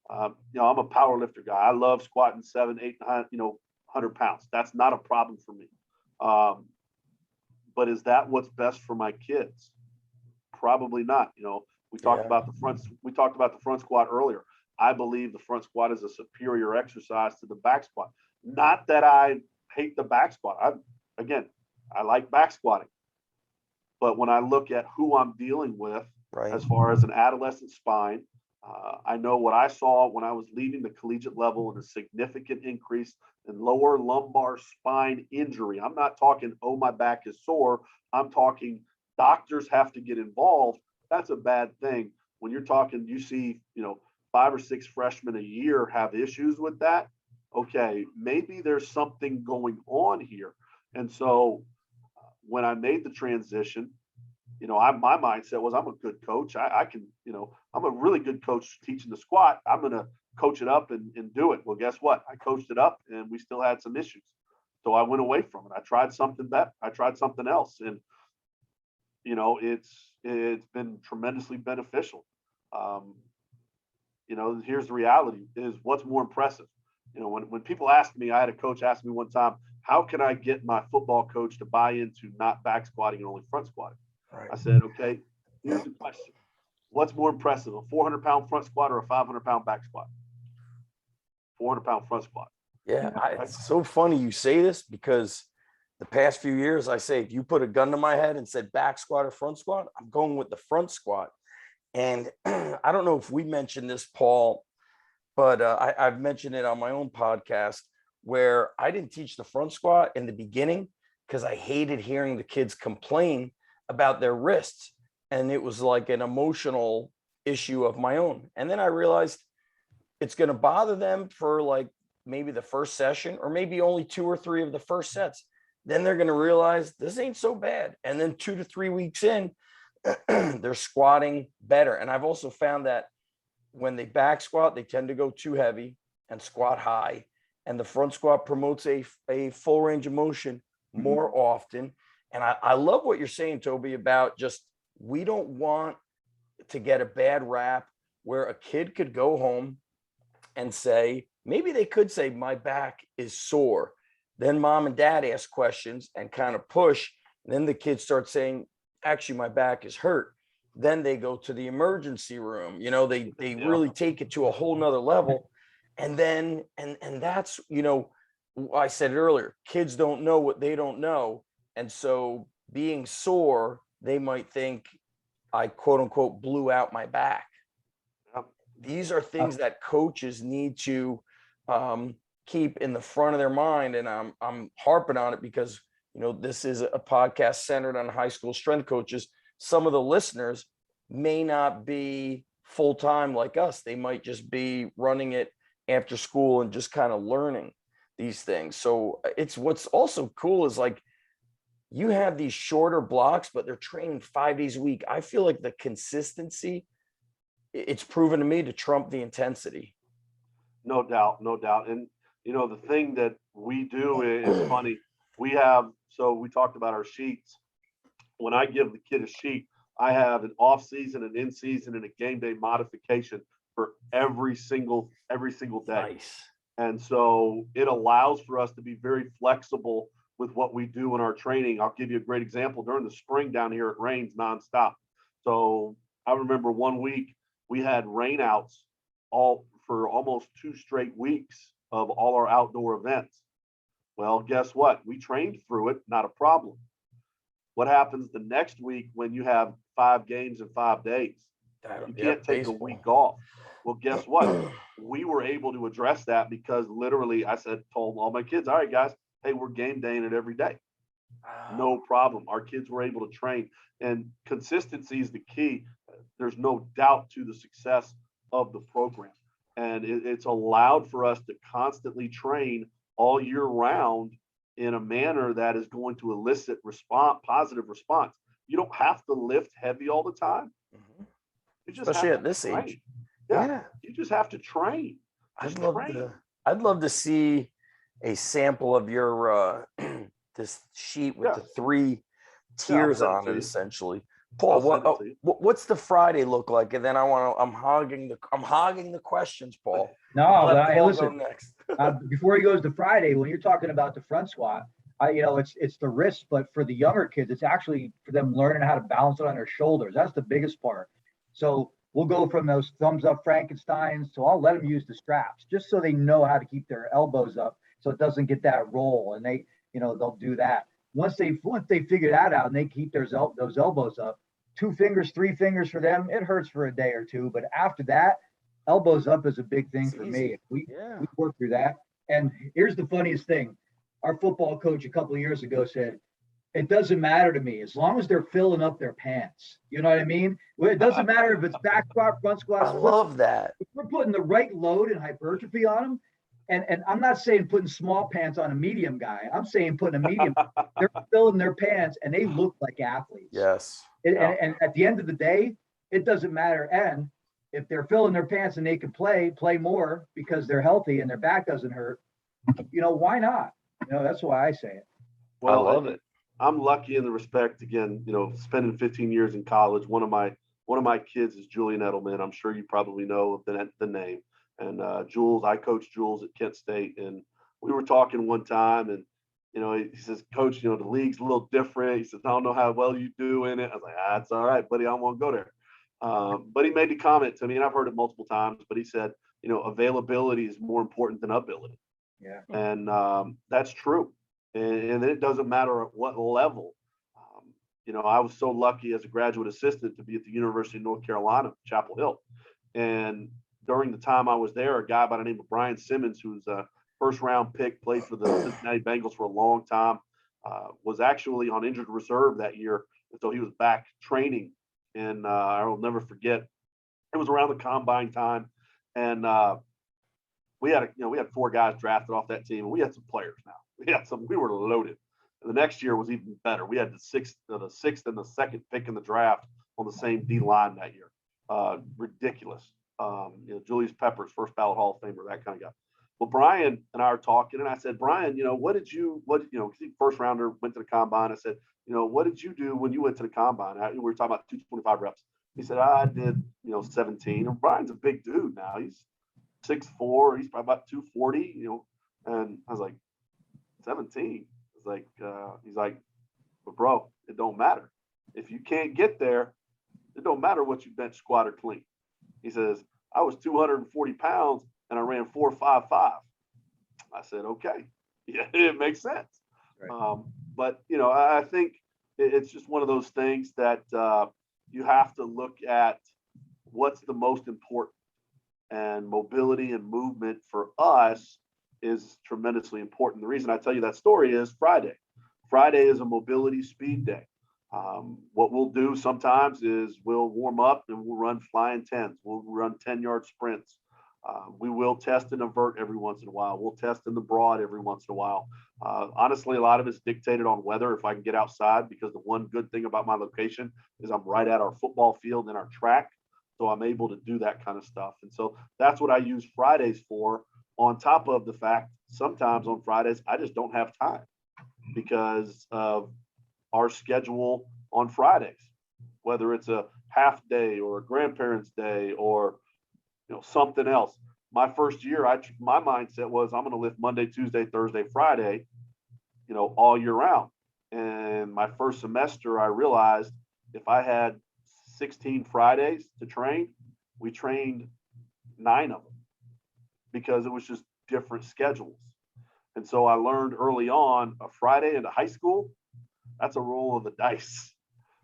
I'm a power lifter guy. I love squatting 7, 8, 9, 100 pounds. That's not a problem for me. But is that what's best for my kids? Probably not. We talked about the front squat earlier. I believe the front squat is a superior exercise to the back squat. Not that I hate the back squat. I like back squatting. But when I look at who I'm dealing with, as far as an adolescent spine, I know what I saw when I was leaving the collegiate level and a significant increase in lower lumbar spine injury. I'm not talking, oh, my back is sore. I'm talking doctors have to get involved. That's a bad thing. When you're talking, you see, 5 or 6 freshmen a year have issues with that. Okay, maybe there's something going on here. And so when I made the transition, my mindset was I'm a good coach. I can, I'm a really good coach teaching the squat. I'm going to coach it up and do it. Well, guess what? I coached it up and we still had some issues. So I went away from it. I tried something better. I tried something else. And, it's been tremendously beneficial. Here's the reality is what's more impressive. When people ask me, I had a coach ask me one time, how can I get my football coach to buy into not back squatting and only front squatting? Right. I said, okay, here's the question. What's more impressive, a 400-pound front squat or a 500-pound back squat? 400-pound front squat. Yeah, it's so funny you say this because the past few years I say, if you put a gun to my head and said back squat or front squat, I'm going with the front squat. And I don't know if we mentioned this, Paul, but I've mentioned it on my own podcast where I didn't teach the front squat in the beginning because I hated hearing the kids complain about their wrists. And it was like an emotional issue of my own. And then I realized it's going to bother them for like maybe the first session or maybe only 2 or 3 of the first sets. Then they're going to realize this ain't so bad. And then 2 to 3 weeks in, they're squatting better. And I've also found that when they back squat, they tend to go too heavy and squat high. And the front squat promotes a full range of motion more often. And I love what you're saying, Toby, about just we don't want to get a bad rap where a kid could go home and say, maybe they could say, my back is sore. Then mom and dad ask questions and kind of push. And then the kids start saying, actually, my back is hurt. Then they go to the emergency room. They really take it to a whole nother level. And then, and that's, I said it earlier, kids don't know what they don't know. And so being sore, they might think I quote unquote blew out my back. These are things that coaches need to keep in the front of their mind. And I'm harping on it because, this is a podcast centered on high school strength coaches. Some of the listeners may not be full-time like us. They might just be running it after school and just kind of learning these things. So it's what's also cool is like, you have these shorter blocks, but they're training 5 days a week. I feel like the consistency, it's proven to me to trump the intensity. No doubt. And, the thing that we do is funny. We talked about our sheets. When I give the kid a sheet, I have an off season, an in season, and a game day modification for every single day. Nice. And so it allows for us to be very flexible with what we do in our training. I'll give you a great example. During the spring down here, it rains nonstop. So I remember one week we had rainouts all for almost 2 straight weeks of all our outdoor events. Well, guess what? We trained through it, not a problem. What happens the next week when you have 5 games in 5 days? You can't take a week off. Well, guess what? We were able to address that because literally I told all my kids, all right, guys, hey, we're game daying it every day. No problem. Our kids were able to train, and consistency is the key. There's no doubt to the success of the program. And it's allowed for us to constantly train all year round in a manner that is going to elicit positive response. You don't have to lift heavy all the time. Mhm. You just Especially have at to this train. age. Yeah, Yeah. you just have to train. I'd Just love train. to. I'd love to see a sample of your this sheet with Yeah. the three Yeah, I'll tiers send it on to it, you. essentially. I'll Paul, send it to you. what's the Friday look like? And then I'm hogging the questions, Paul. No, I'll let but hey, Paul listen, go next. before he goes to Friday, when you're talking about the front squat, it's the wrist, but for the younger kids, it's actually for them learning how to balance it on their shoulders. That's the biggest part. So we'll go from those thumbs up Frankensteins. So I'll let them use the straps just so they know how to keep their elbows up, so it doesn't get that roll, and they'll do that. Once they figure that out and they keep those elbows up, 2 fingers, 3 fingers for them, it hurts for a day or two, but after that, elbows up is a big thing It's for easy. me. We Yeah. work through that. And here's the funniest thing. Our football coach a couple of years ago said, it doesn't matter to me as long as they're filling up their pants. You know what I mean? Well, it doesn't matter if it's back squat, front squat, I split. love that. If we're putting the right load and hypertrophy on them, and I'm not saying putting small pants on a medium guy. I'm saying putting a medium. They're filling their pants and they look like athletes. Yes. And at the end of the day, it doesn't matter. And if they're filling their pants and they can play more because they're healthy and their back doesn't hurt, why not? That's why I say it. Well, I love it. I'm lucky in the respect, again, spending 15 years in college. One of my kids is Julian Edelman. I'm sure you probably know the name. And Jules, I coached Jules at Kent State, and we were talking one time, and he says, Coach, the league's a little different. He says, I don't know how well you do in it. I was like, it's all right, buddy. I won't go there. But he made the comment to me, and I've heard it multiple times, but he said, availability is more important than ability. Yeah. And that's true. And it doesn't matter at what level. I was so lucky as a graduate assistant to be at the University of North Carolina, Chapel Hill. And during the time I was there, a guy by the name of Brian Simmons, who's a first round pick, played for the Cincinnati Bengals for a long time, was actually on injured reserve that year. And so he was back training. And I will never forget, it was around the combine time. And we had 4 guys drafted off that team, and we had some players now. We were loaded. And the next year was even better. We had the sixth and the second pick in the draft on the same D line that year. Ridiculous. Julius Peppers, first ballot Hall of Famer, that kind of guy. Well, Brian and I were talking, and I said, Brian, first rounder, went to the combine. I said, what did you do when you went to the combine? We were talking about 225 reps. He said, I did, 17. And Brian's a big dude now. He's 6'4", he's probably about 240, and I was like, 17. It's like, he's like, but bro, it don't matter. If you can't get there, it don't matter what you bench, squat, or clean. He says, I was 240 pounds and I ran 4.55. I said, okay. Yeah, it makes sense. Right. But, I think it's just one of those things that you have to look at what's the most important. And mobility and movement for us is tremendously important. The reason I tell you that story is Friday. Friday is a mobility speed day. What we'll do sometimes is we'll warm up and we'll run flying 10s. We'll run 10-yard sprints. We will test and invert every once in a while. We'll test in the broad every once in a while. Honestly, a lot of it's dictated on weather, if I can get outside, because the one good thing about my location is I'm right at our football field and our track. So I'm able to do that kind of stuff. And so that's what I use Fridays for, on top of the fact sometimes on Fridays, I just don't have time because of our schedule on Fridays, whether it's a half day or a grandparents' day or something else. My first year, my mindset was I'm going to lift Monday, Tuesday, Thursday, Friday, all year round. And my first semester, I realized if I had 16 Fridays to train, we trained 9 of them because it was just different schedules. And so I learned early on a Friday into high school, that's a roll of the dice.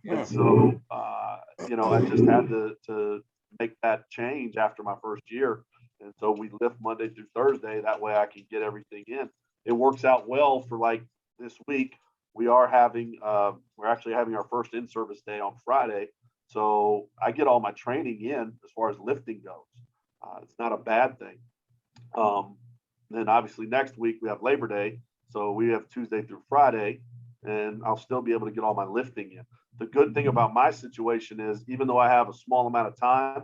Yeah. And so, I just had to make that change after my first year. And so we lift Monday through Thursday. That way I can get everything in. It works out well for like this week. we are having, we're actually having our first in-service day on Friday. So I get all my training in as far as lifting goes. It's not a bad thing. Then obviously next week we have Labor Day. So we have Tuesday through Friday, and I'll still be able to get all my lifting in. The good thing about my situation is, even though I have a small amount of time,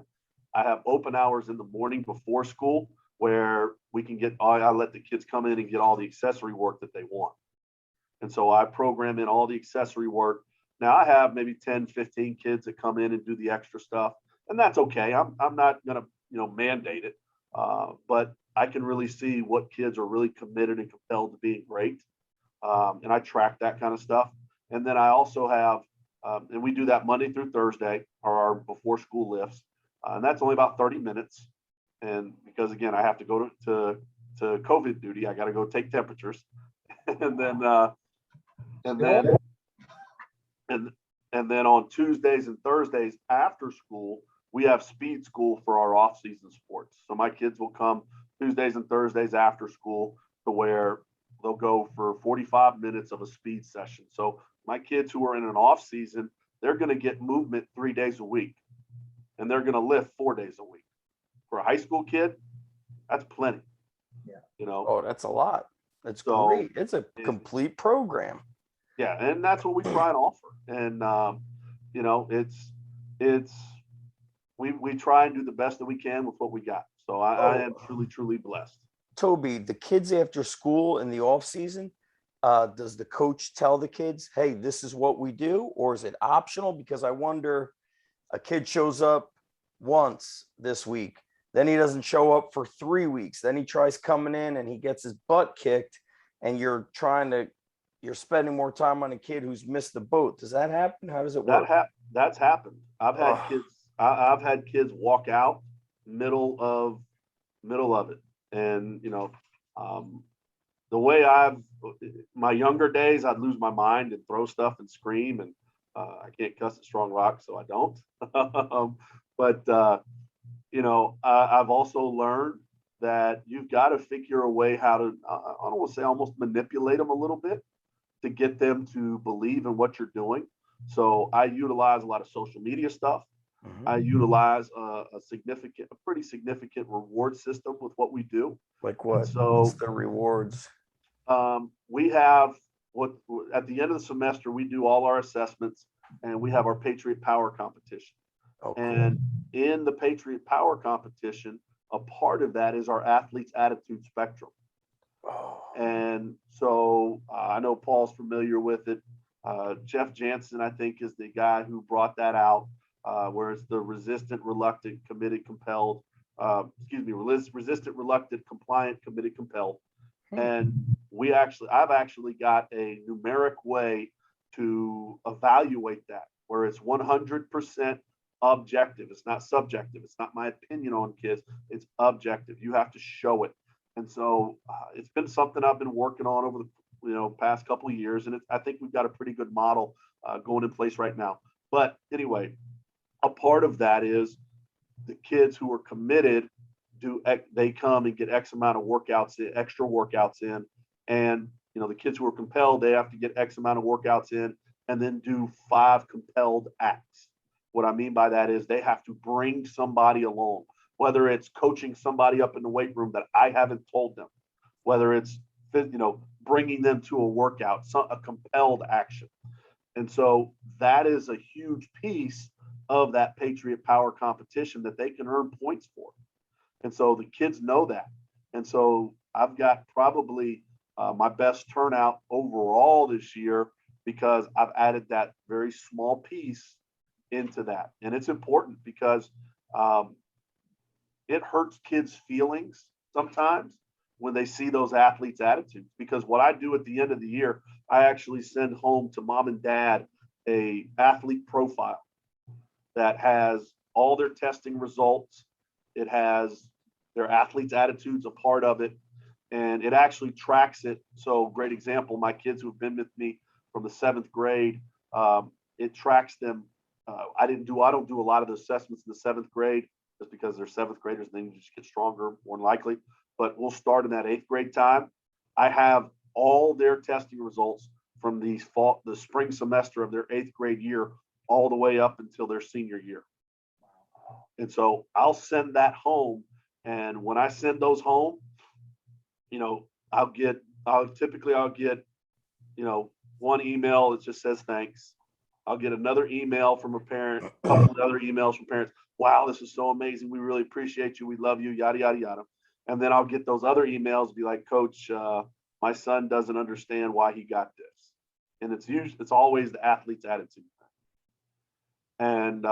I have open hours in the morning before school where we can get, I let the kids come in and get all the accessory work that they want. And so I program in all the accessory work. Now I have maybe 10, 15 kids that come in and do the extra stuff, and that's okay. I'm not going to, mandate it. But I can really see what kids are really committed and compelled to being great. And I track that kind of stuff. And then I also have, and we do that Monday through Thursday, or our before school lifts. And that's only about 30 minutes. And because again, I have to go to COVID duty, I got to go take temperatures. and then on Tuesdays and Thursdays after school, we have speed school for our off-season sports. So my kids will come Tuesdays and Thursdays after school to where they'll go for 45 minutes of a speed session. So my kids who are in an off season, they're going to get movement 3 days a week, and they're going to lift 4 days a week. For a high school kid, that's plenty. Yeah. Oh, that's a lot. That's So, great. It's a complete program. Yeah, and that's what we try and offer. And we try and do the best that we can with what we got. So I am truly blessed. Toby, the kids after school in the off season, does the coach tell the kids, hey, this is what we do, or is it optional? Because I wonder, a kid shows up once this week, then he doesn't show up for 3 weeks, then he tries coming in and he gets his butt kicked, and you're spending more time on a kid who's missed the boat. Does that happen? How does it work? That's happened. I've had kids walk out middle of it. And the way my younger days, I'd lose my mind and throw stuff and scream, and I can't cuss at Strong Rock, so I don't. But I've also learned that you've got to figure a way how to, I don't want to say almost manipulate them a little bit to get them to believe in what you're doing. So I utilize a lot of social media stuff. Mhm. I utilize a pretty significant reward system with what we do. Like what? So what's the rewards? we have at the end of the semester, we do all our assessments, and we have our Patriot Power competition. Oh, cool. And in the Patriot Power competition, a part of that is our athlete's attitude spectrum. Oh. And so I know Paul's familiar with it. Jeff Jansen, I think, is the guy who brought that out, where it's the resistant, reluctant, committed, compelled. Resistant, reluctant, compliant, committed, compelled. And I've actually got a numeric way to evaluate that, where it's 100% objective. It's not subjective. It's not my opinion on kids. It's objective. You have to show it. And so it's been something I've been working on over the past couple of years, and I think we've got a pretty good model going in place right now. But anyway, a part of that is the kids who are committed they come and get X amount of extra workouts in, and the kids who are compelled, they have to get X amount of workouts in and then do 5 compelled acts. What I mean by that is they have to bring somebody along, whether it's coaching somebody up in the weight room that I haven't told them, whether it's bringing them to a workout, a compelled action. And so that is a huge piece of that Patriot Power competition that they can earn points for. And so the kids know that. And so I've got probably my best turnout overall this year because I've added that very small piece into that. And it's important because it hurts kids' feelings sometimes when they see those athletes' attitudes. Because what I do at the end of the year, I actually send home to mom and dad a athlete profile that has all their testing results. It has their athletes' attitudes a part of it, and it actually tracks it. So great example, my kids who've been with me from the 7th grade, it tracks them. I don't do a lot of the assessments in the 7th grade just because they're 7th graders and then you just get stronger, more than likely. But we'll start in that 8th grade time. I have all their testing results from the spring semester of their 8th grade year all the way up until their senior year. And so I'll send that home. And when I send those home, you know, I'll get, you know, one email that just says thanks. I'll get another email from a parent, a couple of other emails from parents. Wow, this is so amazing. We really appreciate you. We love you, yada, yada, yada. And then I'll get those other emails, be like, Coach, my son doesn't understand why he got this. And it's always the athlete's attitude. And,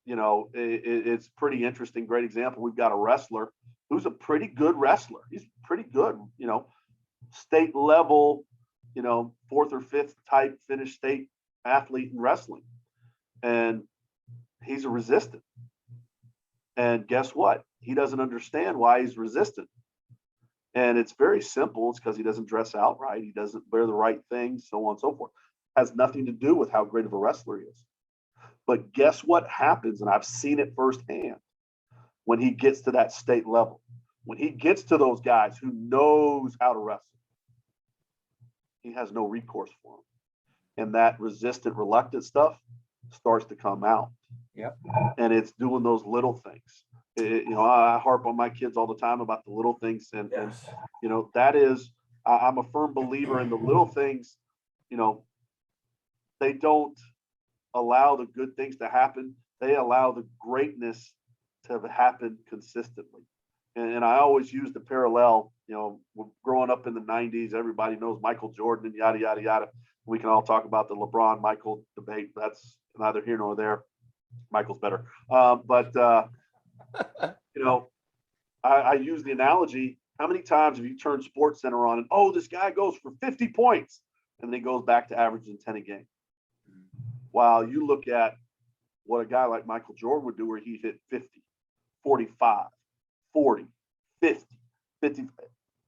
you know, it's pretty interesting. Great example. We've got a wrestler who's a pretty good wrestler. He's pretty good, you know, state level, you know, 4th or 5th type finished state athlete in wrestling. And he's a resistant. And guess what? He doesn't understand why he's resistant. And it's very simple. It's because he doesn't dress out right. He doesn't wear the right things, so on and so forth. It has nothing to do with how great of a wrestler he is. But guess what happens? And I've seen it firsthand when he gets to that state level. When he gets to those guys who knows how to wrestle, he has no recourse for them. And that resistant, reluctant stuff starts to come out. Yep. And it's doing those little things. You know, I harp on my kids all the time about the little things. And you know, that is, I'm a firm believer in the little things. You know, they don't allow the good things to happen. They allow the greatness to happen consistently. And I always use the parallel, you know, growing up in the 90s, everybody knows Michael Jordan and yada, yada, yada. We can all talk about the LeBron Michael debate. That's neither here nor there. Michael's better. You know, I use the analogy. How many times have you turned Sports Center on and, oh, this guy goes for 50 points and then he goes back to averaging 10 a game? While you look at what a guy like Michael Jordan would do where he hit 50, 45, 40, 50, 50.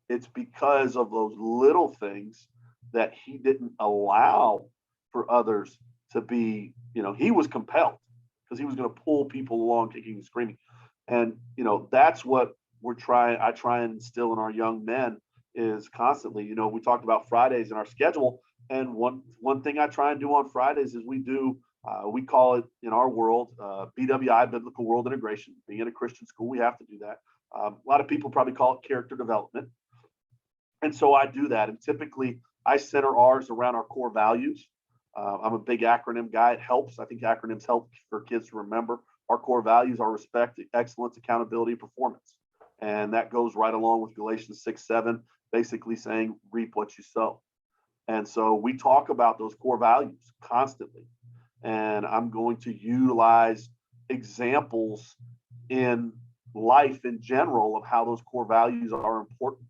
It's because of those little things that he didn't allow for others to be, you know, he was compelled because he was going to pull people along, kicking and screaming. And, you know, that's what I try and instill in our young men is constantly, you know, we talked about Fridays in our schedule. And one thing I try and do on Fridays is we call it in our world, BWI, Biblical World Integration. Being in a Christian school, we have to do that. A lot of people probably call it character development. And so I do that. And typically I center ours around our core values. I'm a big acronym guy. It helps. I think acronyms help for kids to remember. Our core values are respect, excellence, accountability, performance. And that goes right along with Galatians 6:7, basically saying reap what you sow. And so we talk about those core values constantly. And I'm going to utilize examples in life in general of how those core values are important.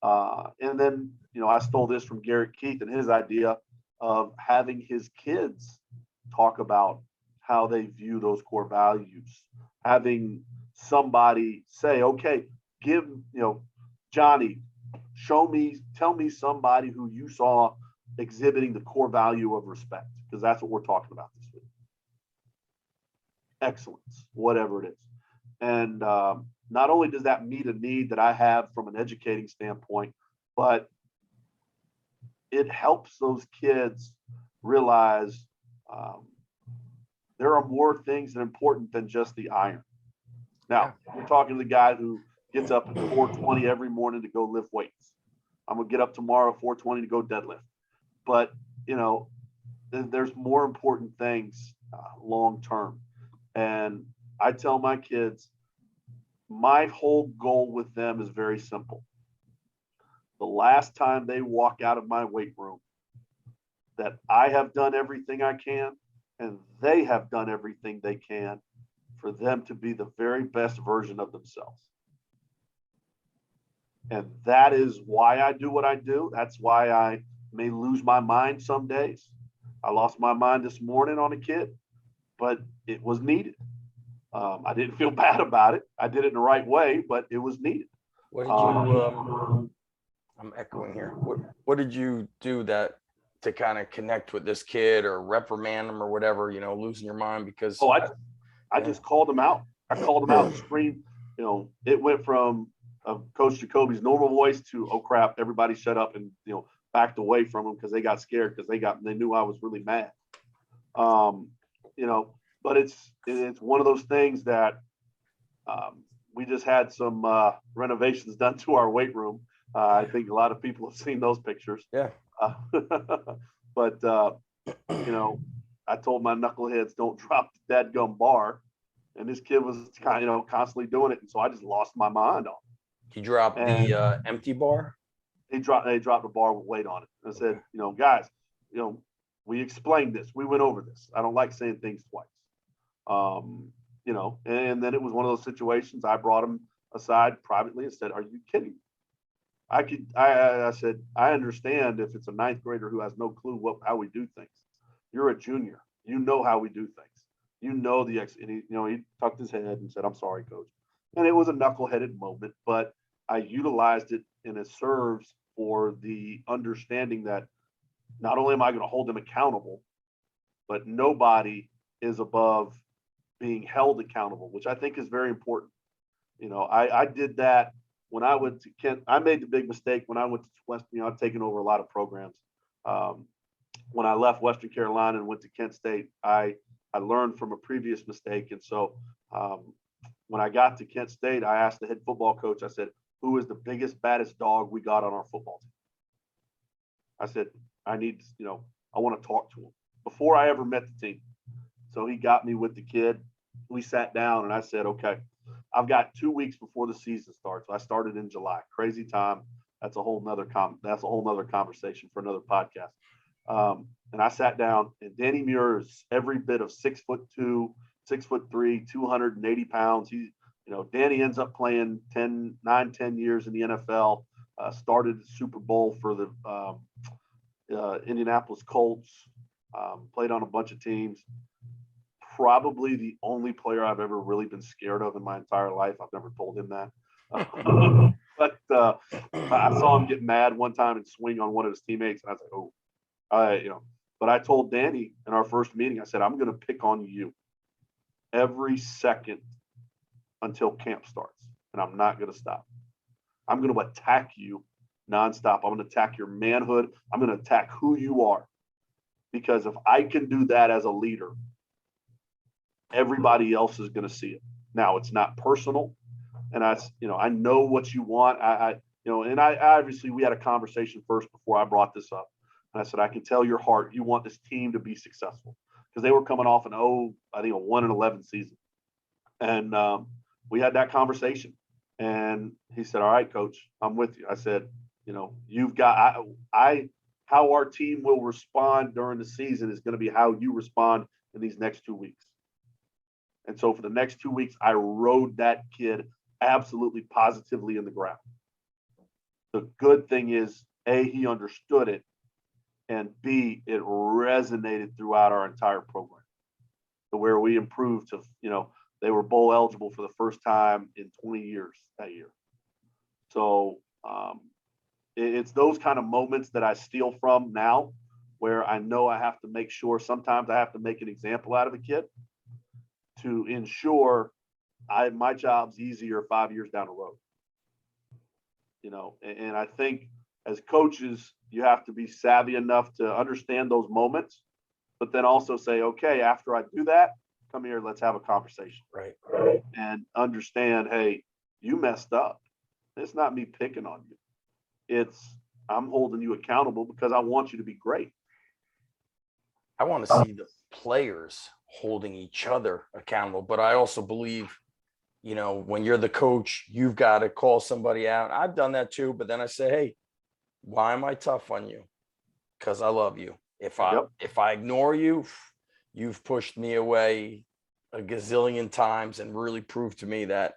And then, you know, I stole this from Garrett Keith and his idea of having his kids talk about how they view those core values. Having somebody say, okay, Johnny, tell me somebody who you saw exhibiting the core value of respect, because that's what we're talking about this week. Excellence, whatever it is. And not only does that meet a need that I have from an educating standpoint, but it helps those kids realize there are more things that are important than just the iron. Now, we're talking to the guy who gets up at 4:20 every morning to go lift weights. I'm going to get up tomorrow at 4:20 to go deadlift. But, you know, there's more important things long term. And I tell my kids, my whole goal with them is very simple. The last time they walk out of my weight room, that I have done everything I can and they have done everything they can for them to be the very best version of themselves. And that is why I do what I do. That's why I may lose my mind some days. I lost my mind this morning on a kid, but it was needed. I didn't feel bad about it. I did it in the right way, but it was needed. What did you, I'm echoing here. What did you do to kind of connect with this kid or reprimand him or whatever, you know, losing your mind because. I just called him out. I called him out and screamed, you know, it went from of Coach Jacobi's normal voice to, oh crap, everybody shut up, and backed away from him because they got scared because they knew I was really mad. But it's one of those things that we just had some renovations done to our weight room. I think a lot of people have seen those pictures. Yeah. But I told my knuckleheads, don't drop the dadgum bar, and this kid was kind of constantly doing it, and so I just lost my mind on him. He dropped the empty bar. They dropped a bar with weight on it. I said, guys, we explained this. We went over this. I don't like saying things twice. And then it was one of those situations. I brought him aside privately and said, are you kidding? I said, I understand if it's a ninth grader who has no clue how we do things. You're a junior. You know how we do things. And he tucked his head and said, I'm sorry, coach. And it was a knuckleheaded moment, but I utilized it, and it serves for the understanding that not only am I going to hold them accountable, but nobody is above being held accountable, which I think is very important. I did that when I went to Kent. I made the big mistake when I went to Western. I've taken over a lot of programs. When I left Western Carolina and went to Kent State, I learned from a previous mistake. And so when I got to Kent State, I asked the head football coach, I said, who is the biggest, baddest dog we got on our football team? I said, I want to talk to him before I ever met the team. So he got me with the kid. We sat down and I said, okay, I've got 2 weeks before the season starts. I started in July. Crazy time. That's a whole nother conversation for another podcast. And I sat down, and Danny Muir is every bit of 6'2", 6'3", 280 pounds. Danny ends up playing 10 years in the NFL, started the Super Bowl for the Indianapolis Colts, played on a bunch of teams. Probably the only player I've ever really been scared of in my entire life. I've never told him that. But I saw him get mad one time and swing on one of his teammates, and I was like, oh, But I told Danny in our first meeting, I said, I'm going to pick on you every second until camp starts, and I'm not going to stop. I'm going to attack you nonstop. I'm going to attack your manhood. I'm going to attack who you are, because if I can do that as a leader, everybody else is going to see it. Now, it's not personal, and I know what you want. And I obviously we had a conversation first before I brought this up, and I said, I can tell your heart. You want this team to be successful, because they were coming off a 1-11 season, and we had that conversation. And he said, all right, coach, I'm with you. I said, you've got how our team will respond during the season is going to be how you respond in these next 2 weeks. And so for the next 2 weeks, I rode that kid absolutely positively in the ground. The good thing is, A, he understood it, and B, it resonated throughout our entire program to where we improved to, they were bowl eligible for the first time in 20 years that year. So it's those kind of moments that I steal from now, where I know I have to make sure sometimes I have to make an example out of a kid to ensure my job's easier 5 years down the road. And I think as coaches, you have to be savvy enough to understand those moments, but then also say, okay, after I do that, come here, let's have a conversation. Right. And understand, hey, you messed up. It's not me picking on you. I'm holding you accountable because I want you to be great. I want to see the players holding each other accountable, but I also believe, when you're the coach, you've got to call somebody out. I've done that too, but then I say, hey, why am I tough on you? Because I love you. If I ignore you, you've pushed me away a gazillion times and really proved to me that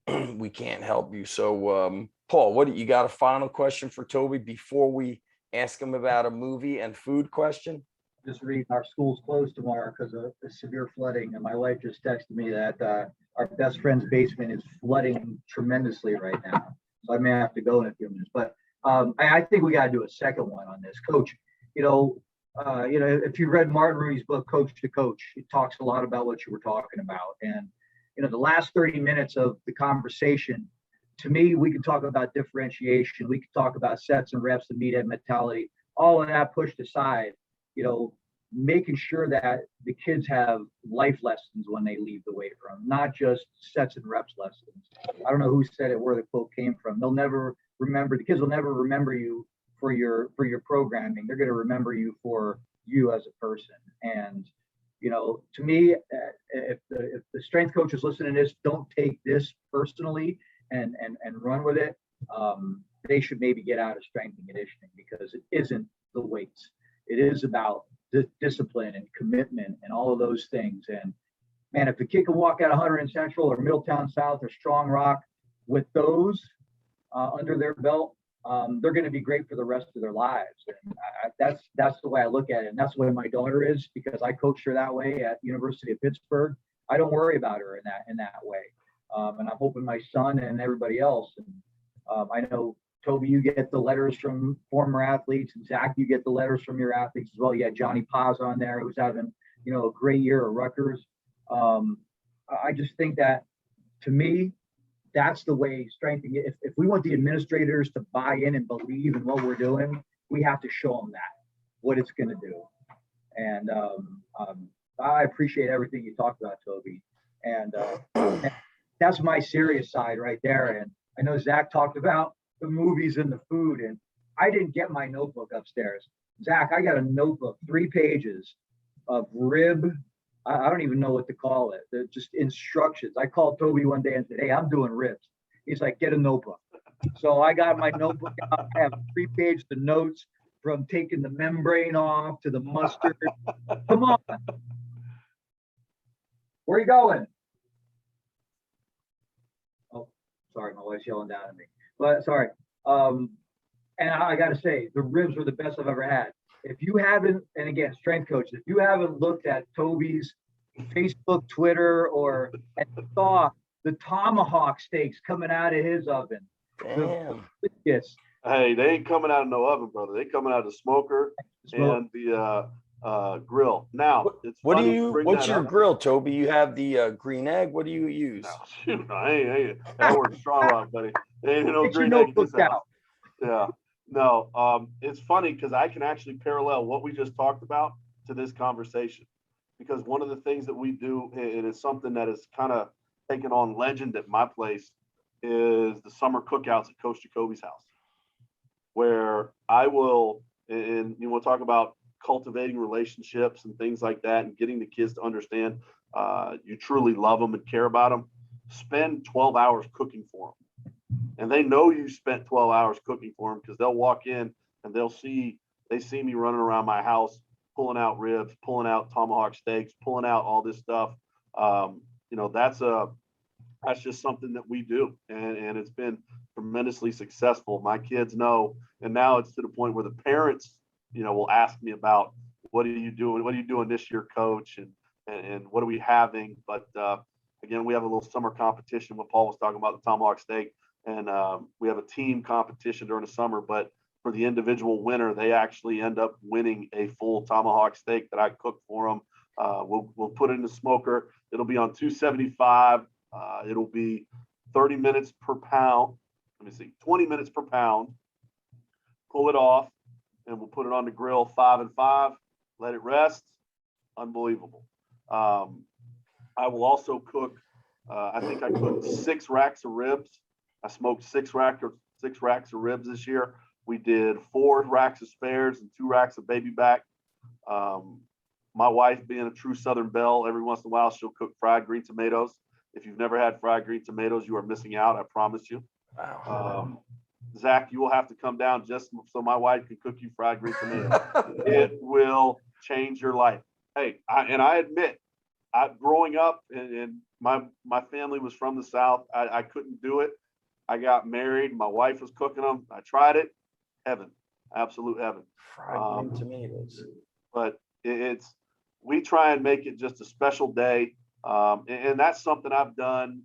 we can't help you. So, Paul, you got a final question for Toby before we ask him about a movie and food question? Just reading, our school's closed tomorrow because of the severe flooding, and my wife just texted me that our best friend's basement is flooding tremendously right now. So I may have to go in a few minutes, but I think we got to do a second one on this, Coach. If you read Martin Rooney's book, Coach to Coach, it talks a lot about what you were talking about. And, the last 30 minutes of the conversation, to me, we can talk about differentiation. We can talk about sets and reps and meathead mentality. All of that pushed aside, you know, making sure that the kids have life lessons when they leave the weight room, not just sets and reps lessons. I don't know who said it, where the quote came from. They'll never remember, the kids will never remember you for your programming. They're going to remember you for you as a person. And, you know, to me, if the strength coach is listening to this, don't take this personally and run with it. They should maybe get out of strength and conditioning, because it isn't the weights. It is about the discipline and commitment and all of those things. And man, if the kid can walk out 100 in Central or Middletown South or Strong Rock with those under their belt, they're going to be great for the rest of their lives. And that's the way I look at it. And that's the way my daughter is, because I coached her that way at University of Pittsburgh. I don't worry about her in that way. And I'm hoping my son and everybody else. And I know, Tobi, you get the letters from former athletes, and Zach, you get the letters from your athletes as well. You had Johnny Paz on there, who's having, you know, a great year at Rutgers. I just think that, to me, that's the way strength. If we want the administrators to buy in and believe in what we're doing, we have to show them that, what it's going to do. And I appreciate everything you talked about, Tobi. And that's my serious side right there. And I know Zach talked about the movies and the food, and I didn't get my notebook upstairs. Zach, I got a notebook, 3 pages of rib. I don't even know what to call it. They're just instructions. I called Tobi one day and said, "Hey, I'm doing ribs." He's like, "Get a notebook." So I got my notebook out. I have 3 pages of notes, from taking the membrane off to the mustard. Come on. Where are you going? Oh, sorry, my wife's yelling down at me. But sorry. And I got to say, the ribs were the best I've ever had. If you haven't, and again, strength coach, if you haven't looked at Tobi's Facebook, Twitter, or saw the tomahawk steaks coming out of his oven. Damn. Yes. Hey, they ain't coming out of no oven, brother. They coming out of the smoker and the grill. Now, it's what do funny you? What's your grill, Tobi? You have the green egg. What do you use? Oh, shoot, that works strong, rock, buddy. There ain't no Get your green egg in this notebook house. out. Yeah, no. It's funny because I can actually parallel what we just talked about to this conversation, because one of the things that we do, and it's something that is kind of taken on legend at my place, is the summer cookouts at Coach Jacobi's house, where I will, and you want to talk about cultivating relationships and things like that, and getting the kids to understand you truly love them and care about them. Spend 12 hours cooking for them. And they know you spent 12 hours cooking for them, because they'll walk in and they see me running around my house, pulling out ribs, pulling out tomahawk steaks, pulling out all this stuff. You know, that's just something that we do. And it's been tremendously successful. My kids know, and now it's to the point where the parents, you know, will ask me about, what are you doing? What are you doing this year, coach? And what are we having? But again, we have a little summer competition. What Paul was talking about, the tomahawk steak. And we have a team competition during the summer, but for the individual winner, they actually end up winning a full tomahawk steak that I cook for them. We'll put it in the smoker. It'll be on 275. It'll be 30 minutes per pound. 20 minutes per pound. Pull it off, and we'll put it on the grill 5 and 5. Let it rest. Unbelievable. I will also cook. I think I cooked 6 racks of ribs. I smoked 6 racks of ribs this year. We did 4 racks of spares and 2 racks of baby back. My wife, being a true Southern belle, every once in a while she'll cook fried green tomatoes. If you've never had fried green tomatoes, you are missing out. I promise you. Wow. Zach, you will have to come down just so my wife can cook you fried green tomatoes. It will change your life. Hey, I admit, growing up and my family was from the South. I couldn't do it. I got married. My wife was cooking them. I tried it. Heaven, absolute heaven. Fried green tomatoes. But we try and make it just a special day. And that's something I've done.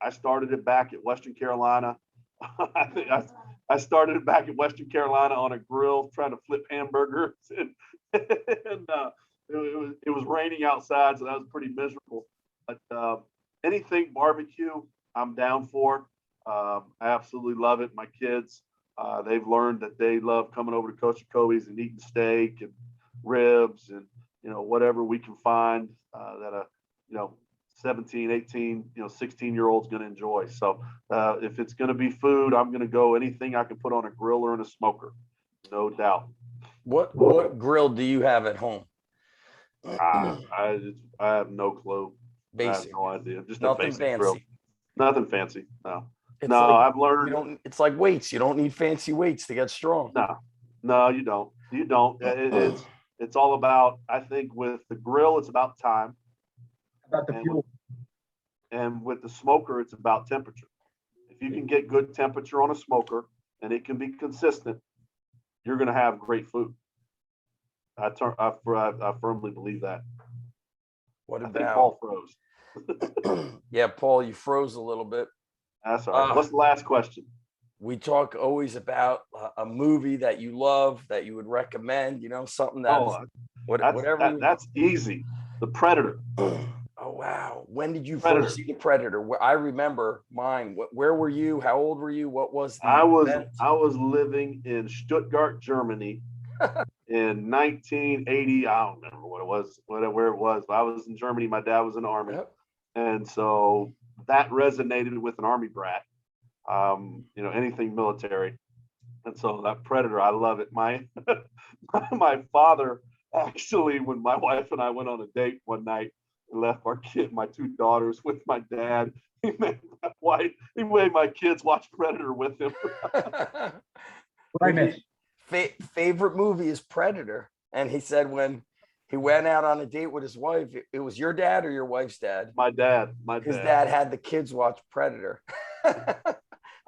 I started it back at Western Carolina. I started it back at Western Carolina on a grill trying to flip hamburgers. And it was raining outside, so that was pretty miserable. But anything barbecue, I'm down for. I absolutely love it. My kids, they've learned that they love coming over to Coach Jacobi's and eating steak and ribs and, whatever we can find that a, 17, 18, 16-year-old's going to enjoy. So if it's going to be food, I'm going to go anything I can put on a grill or in a smoker, no doubt. What grill do you have at home? I have no clue. I have Basic. no idea. Just a Nothing basic fancy. grill. Nothing fancy. No. It's No, like, I've learned. it's like weights. You don't need fancy weights to get strong. No, you don't. You don't. It's all about, I think with the grill, it's about time. About the fuel. And with the smoker, it's about temperature. If you can get good temperature on a smoker and it can be consistent, you're going to have great food. I firmly believe that. What I think about Paul froze? Yeah, Paul, you froze a little bit. That's all right. What's the last question? We talk always about a movie that you love, that you would recommend, something that's whatever. That's easy. The Predator. Oh, wow. When did you Predator. first see The Predator? I remember mine. Where were you? How old were you? What was the I event? was living in Stuttgart, Germany in 1980. I don't remember what it was, where it was, but I was in Germany. My dad was in the Army. Yep. And so that resonated with an Army brat, anything military. And so that Predator, I love it. My father, actually, when my wife and I went on a date one night, left my two daughters with my dad. He made my kids watch Predator with him. Favorite movie is Predator. And he said when he went out on a date with his wife, it was your dad or your wife's dad? My dad. His dad had the kids watch Predator.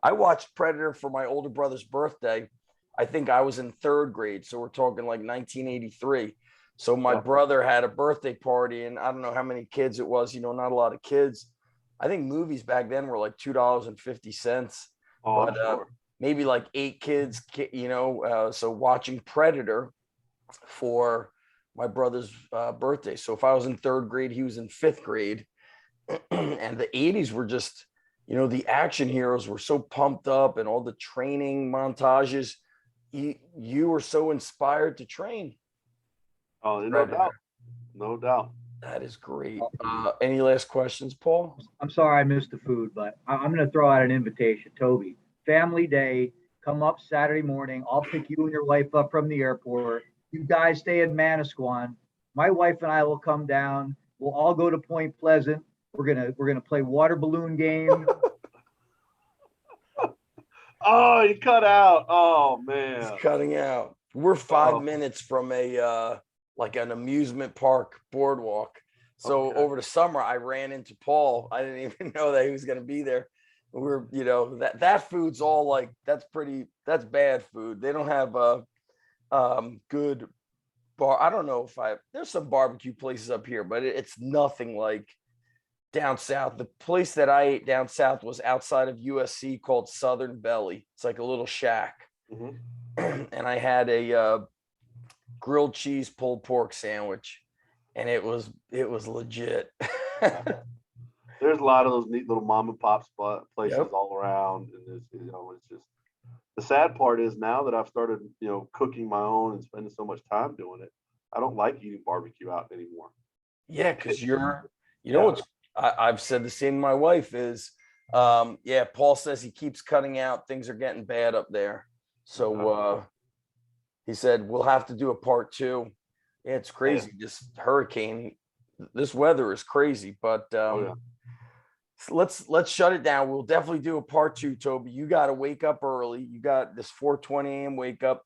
I watched Predator for my older brother's birthday. I think I was in third grade. So we're talking like 1983. So my brother had a birthday party, and I don't know how many kids it was, not a lot of kids. I think movies back then were like $2.50. Oh, but sure. maybe like 8 kids, so watching Predator for my brother's birthday. So if I was in third grade, he was in 5th grade. And the 80s were just, the action heroes were so pumped up, and all the training montages. You were so inspired to train. Oh, no doubt. No doubt. That is great. Any last questions, Paul? I'm sorry I missed the food, but I'm going to throw out an invitation. Tobi, family day, come up Saturday morning. I'll pick you and your wife up from the airport. You guys stay in Manasquan. My wife and I will come down. We'll all go to Point Pleasant. We're gonna play water balloon game. Oh, you cut out. Oh man. He's cutting out. We're 5 minutes from a like an amusement park boardwalk. So over the summer, I ran into Paul. I didn't even know that he was going to be there. We're, that food's all like, that's bad food. They don't have good bar. I don't know there's some barbecue places up here, but it's nothing like down south. The place that I ate down south was outside of USC called Southern Belly. It's like a little shack. Mm-hmm. And I had a grilled cheese pulled pork sandwich, and it was legit. There's a lot of those neat little mom and pop places all around, and it's just the sad part is now that I've started cooking my own and spending so much time doing it, I don't like eating barbecue out anymore. Yeah, because what's I've said the same to my wife is Paul says he keeps cutting out, things are getting bad up there, so he said we'll have to do a part 2. Yeah, it's crazy. This hurricane, this weather is crazy, but let's shut it down. We'll definitely do a part 2, Tobi. You got to wake up early. You got this 4:20 a.m. wake up.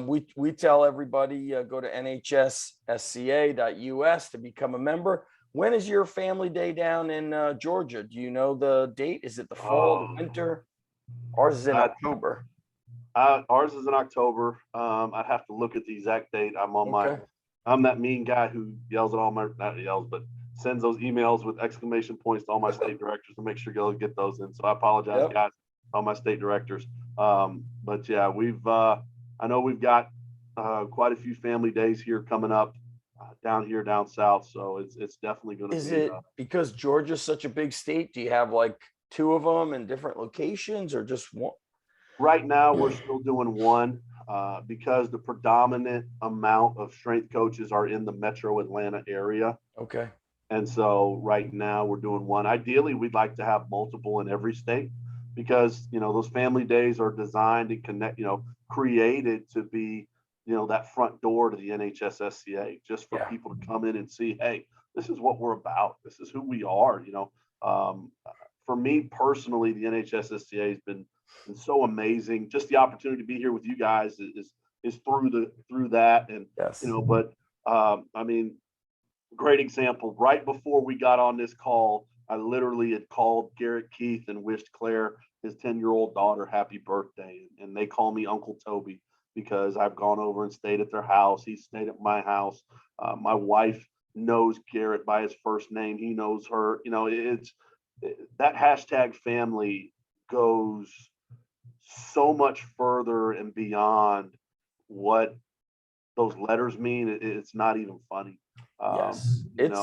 We tell everybody go to nhssca.us to become a member. When is your family day down in Georgia? Do you know the date? Is it the fall, the winter? Ours is in October. Ours is in October. I'd have to look at the exact date. I'm that mean guy who yells at but sends those emails with exclamation points to all my state directors to make sure you'll get those in. So I apologize, guys, all my state directors. But yeah, I know we've got quite a few family days here coming up down south. So it's definitely going to be. Is it because Georgia's such a big state? Do you have like two of them in different locations, or just one? Right now, we're still doing one because the predominant amount of strength coaches are in the metro Atlanta area. Okay. And so right now we're doing one. Ideally, we'd like to have multiple in every state because, those family days are designed and created to be, that front door to the NHSSCA, just for Yeah. people to come in and see, hey, this is what we're about. This is who we are. Um, for me personally, the NHSSCA has been so amazing. Just the opportunity to be here with you guys is through that. And, Yes. but I mean, great example. Right before we got on this call, I literally had called Garrett Keith and wished Claire, his 10-year-old daughter, happy birthday. And they call me Uncle Toby because I've gone over and stayed at their house. He stayed at my house. My wife knows Garrett by his first name. He knows her. That hashtag family goes so much further and beyond what those letters mean. It's not even funny. Yes. It's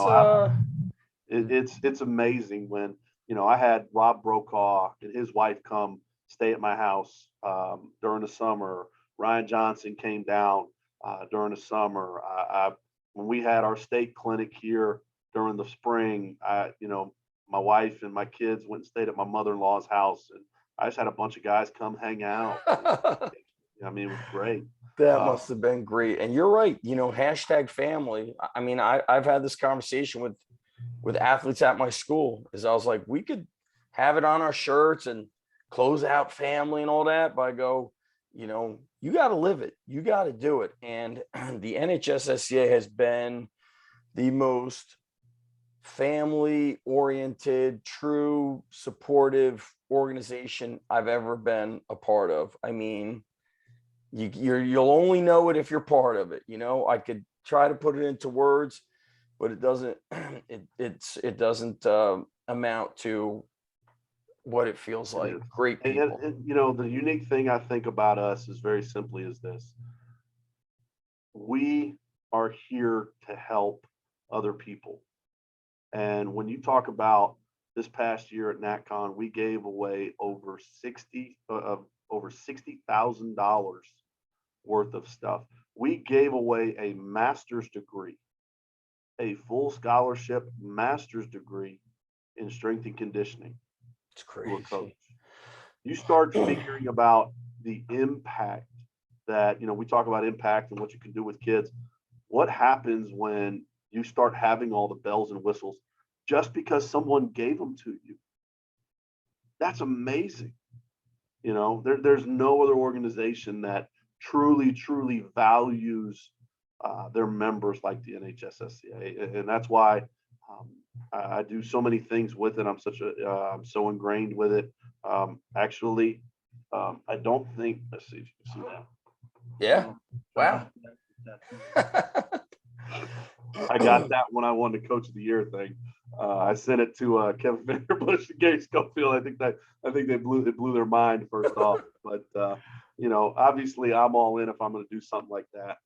amazing when, I had Rob Brokaw and his wife come stay at my house during the summer. Ryan Johnson came down during the summer. When we had our state clinic here during the spring, my wife and my kids went and stayed at my mother-in-law's house, and I just had a bunch of guys come hang out. I mean, it was great. That must have been great. And you're right, hashtag family. I mean, I've had this conversation with athletes at my school, is I was like, we could have it on our shirts and close out family and all that, but I go, you got to live it. You got to do it. And the NHSSCA has been the most family oriented, true, supportive organization I've ever been a part of. I mean, you'll only know it if you're part of it. I could try to put it into words, but it doesn't, it doesn't amount to what it feels like. Great people. And the unique thing I think about us is very simply is this: we are here to help other people. And when you talk about this past year at NatCon, we gave away over $60,000 worth of stuff. We gave away a master's degree, a full scholarship master's degree in strength and conditioning. It's crazy. Coach. You start figuring about the impact that, we talk about impact and what you can do with kids. What happens when you start having all the bells and whistles just because someone gave them to you? That's amazing. There's no other organization that truly values their members like the NHSSCA. And that's why I do so many things with it. I'm so ingrained with it. Actually, I don't think, let's see if you can see that. Yeah. Wow. I got that when I won the Coach of the Year thing. I sent it to Kevin Vanderbush and Gary Schofield. I think they blew their mind first off. But obviously I'm all in if I'm going to do something like that.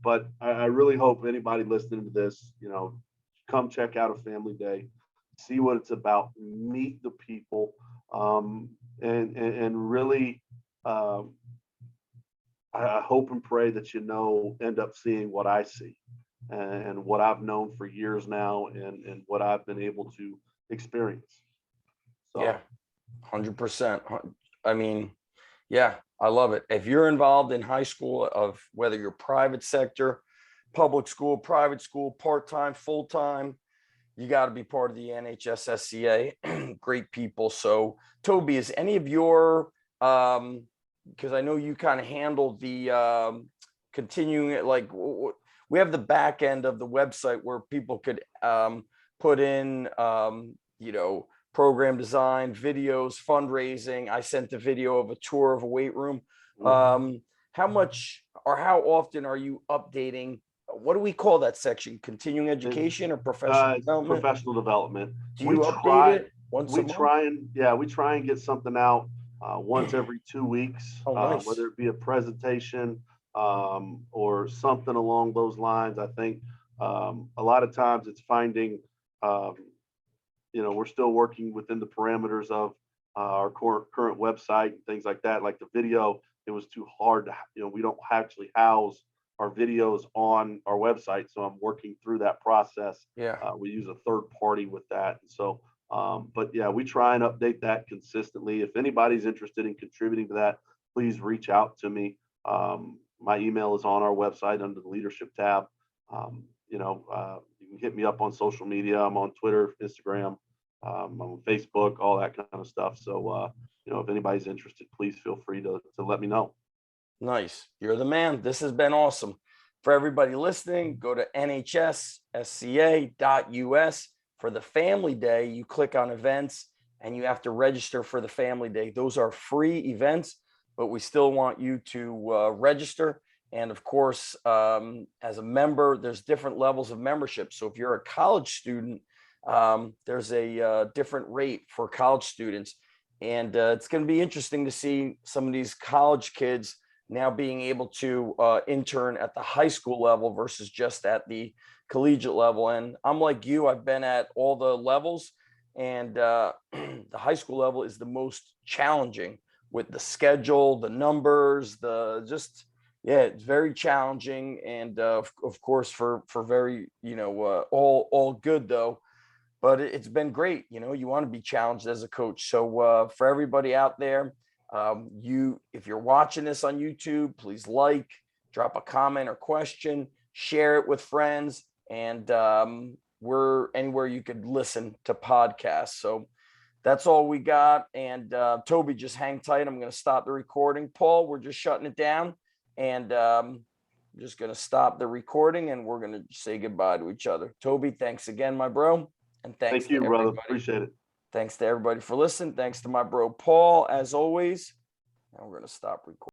But I really hope anybody listening to this, come check out a family day, see what it's about, meet the people, and really. I hope and pray that end up seeing what I see and what I've known for years now and what I've been able to experience. So. Yeah, 100%. I mean, yeah, I love it. If you're involved in high school, of whether you're private sector, public school, private school, part-time, full-time, you got to be part of the NHSSCA. Great people. So Tobi, is any of your, because I know you kind of handled the continuing it, like we have the back end of the website where people could put in, program design, videos, fundraising. I sent the video of a tour of a weight room. How much or how often are you updating? What do we call that section? Continuing education or professional development? Professional development. Do you update it once a month? We try and get something out once every 2 weeks, nice. Whether it be a presentation or something along those lines. I think a lot of times it's finding we're still working within the parameters of our current website and things like that. Like the video, it was too hard to, we don't actually house our videos on our website. So I'm working through that process. Yeah. We use a third party with that. And so, but yeah, we try and update that consistently. If anybody's interested in contributing to that, please reach out to me. My email is on our website under the leadership tab. You can hit me up on social media. I'm on Twitter, Instagram, I'm on Facebook, all that kind of stuff. So, if anybody's interested, please feel free to let me know. Nice. You're the man. This has been awesome. For everybody listening, go to nhssca.us for the Family Day. You click on events and you have to register for the Family Day. Those are free events, but we still want you to register. And of course, as a member, there's different levels of membership. So if you're a college student, there's a different rate for college students. And it's going to be interesting to see some of these college kids now being able to intern at the high school level versus just at the collegiate level. And I'm like you, I've been at all the levels, and the high school level is the most challenging with the schedule, the numbers, it's very challenging. And of course, for very, all good though. But it's been great. You want to be challenged as a coach. So for everybody out there, if you're watching this on YouTube, please drop a comment or question, share it with friends, and we're anywhere you could listen to podcasts. So that's all we got. And Tobi, just hang tight. I'm going to stop the recording. Paul, we're just shutting it down, and I'm just going to stop the recording, and we're going to say goodbye to each other. Tobi, thanks again, my bro. And thanks Thank you, to brother. everybody. Appreciate it. Thanks to everybody for listening. Thanks to my bro, Paul, as always. And we're going to stop recording.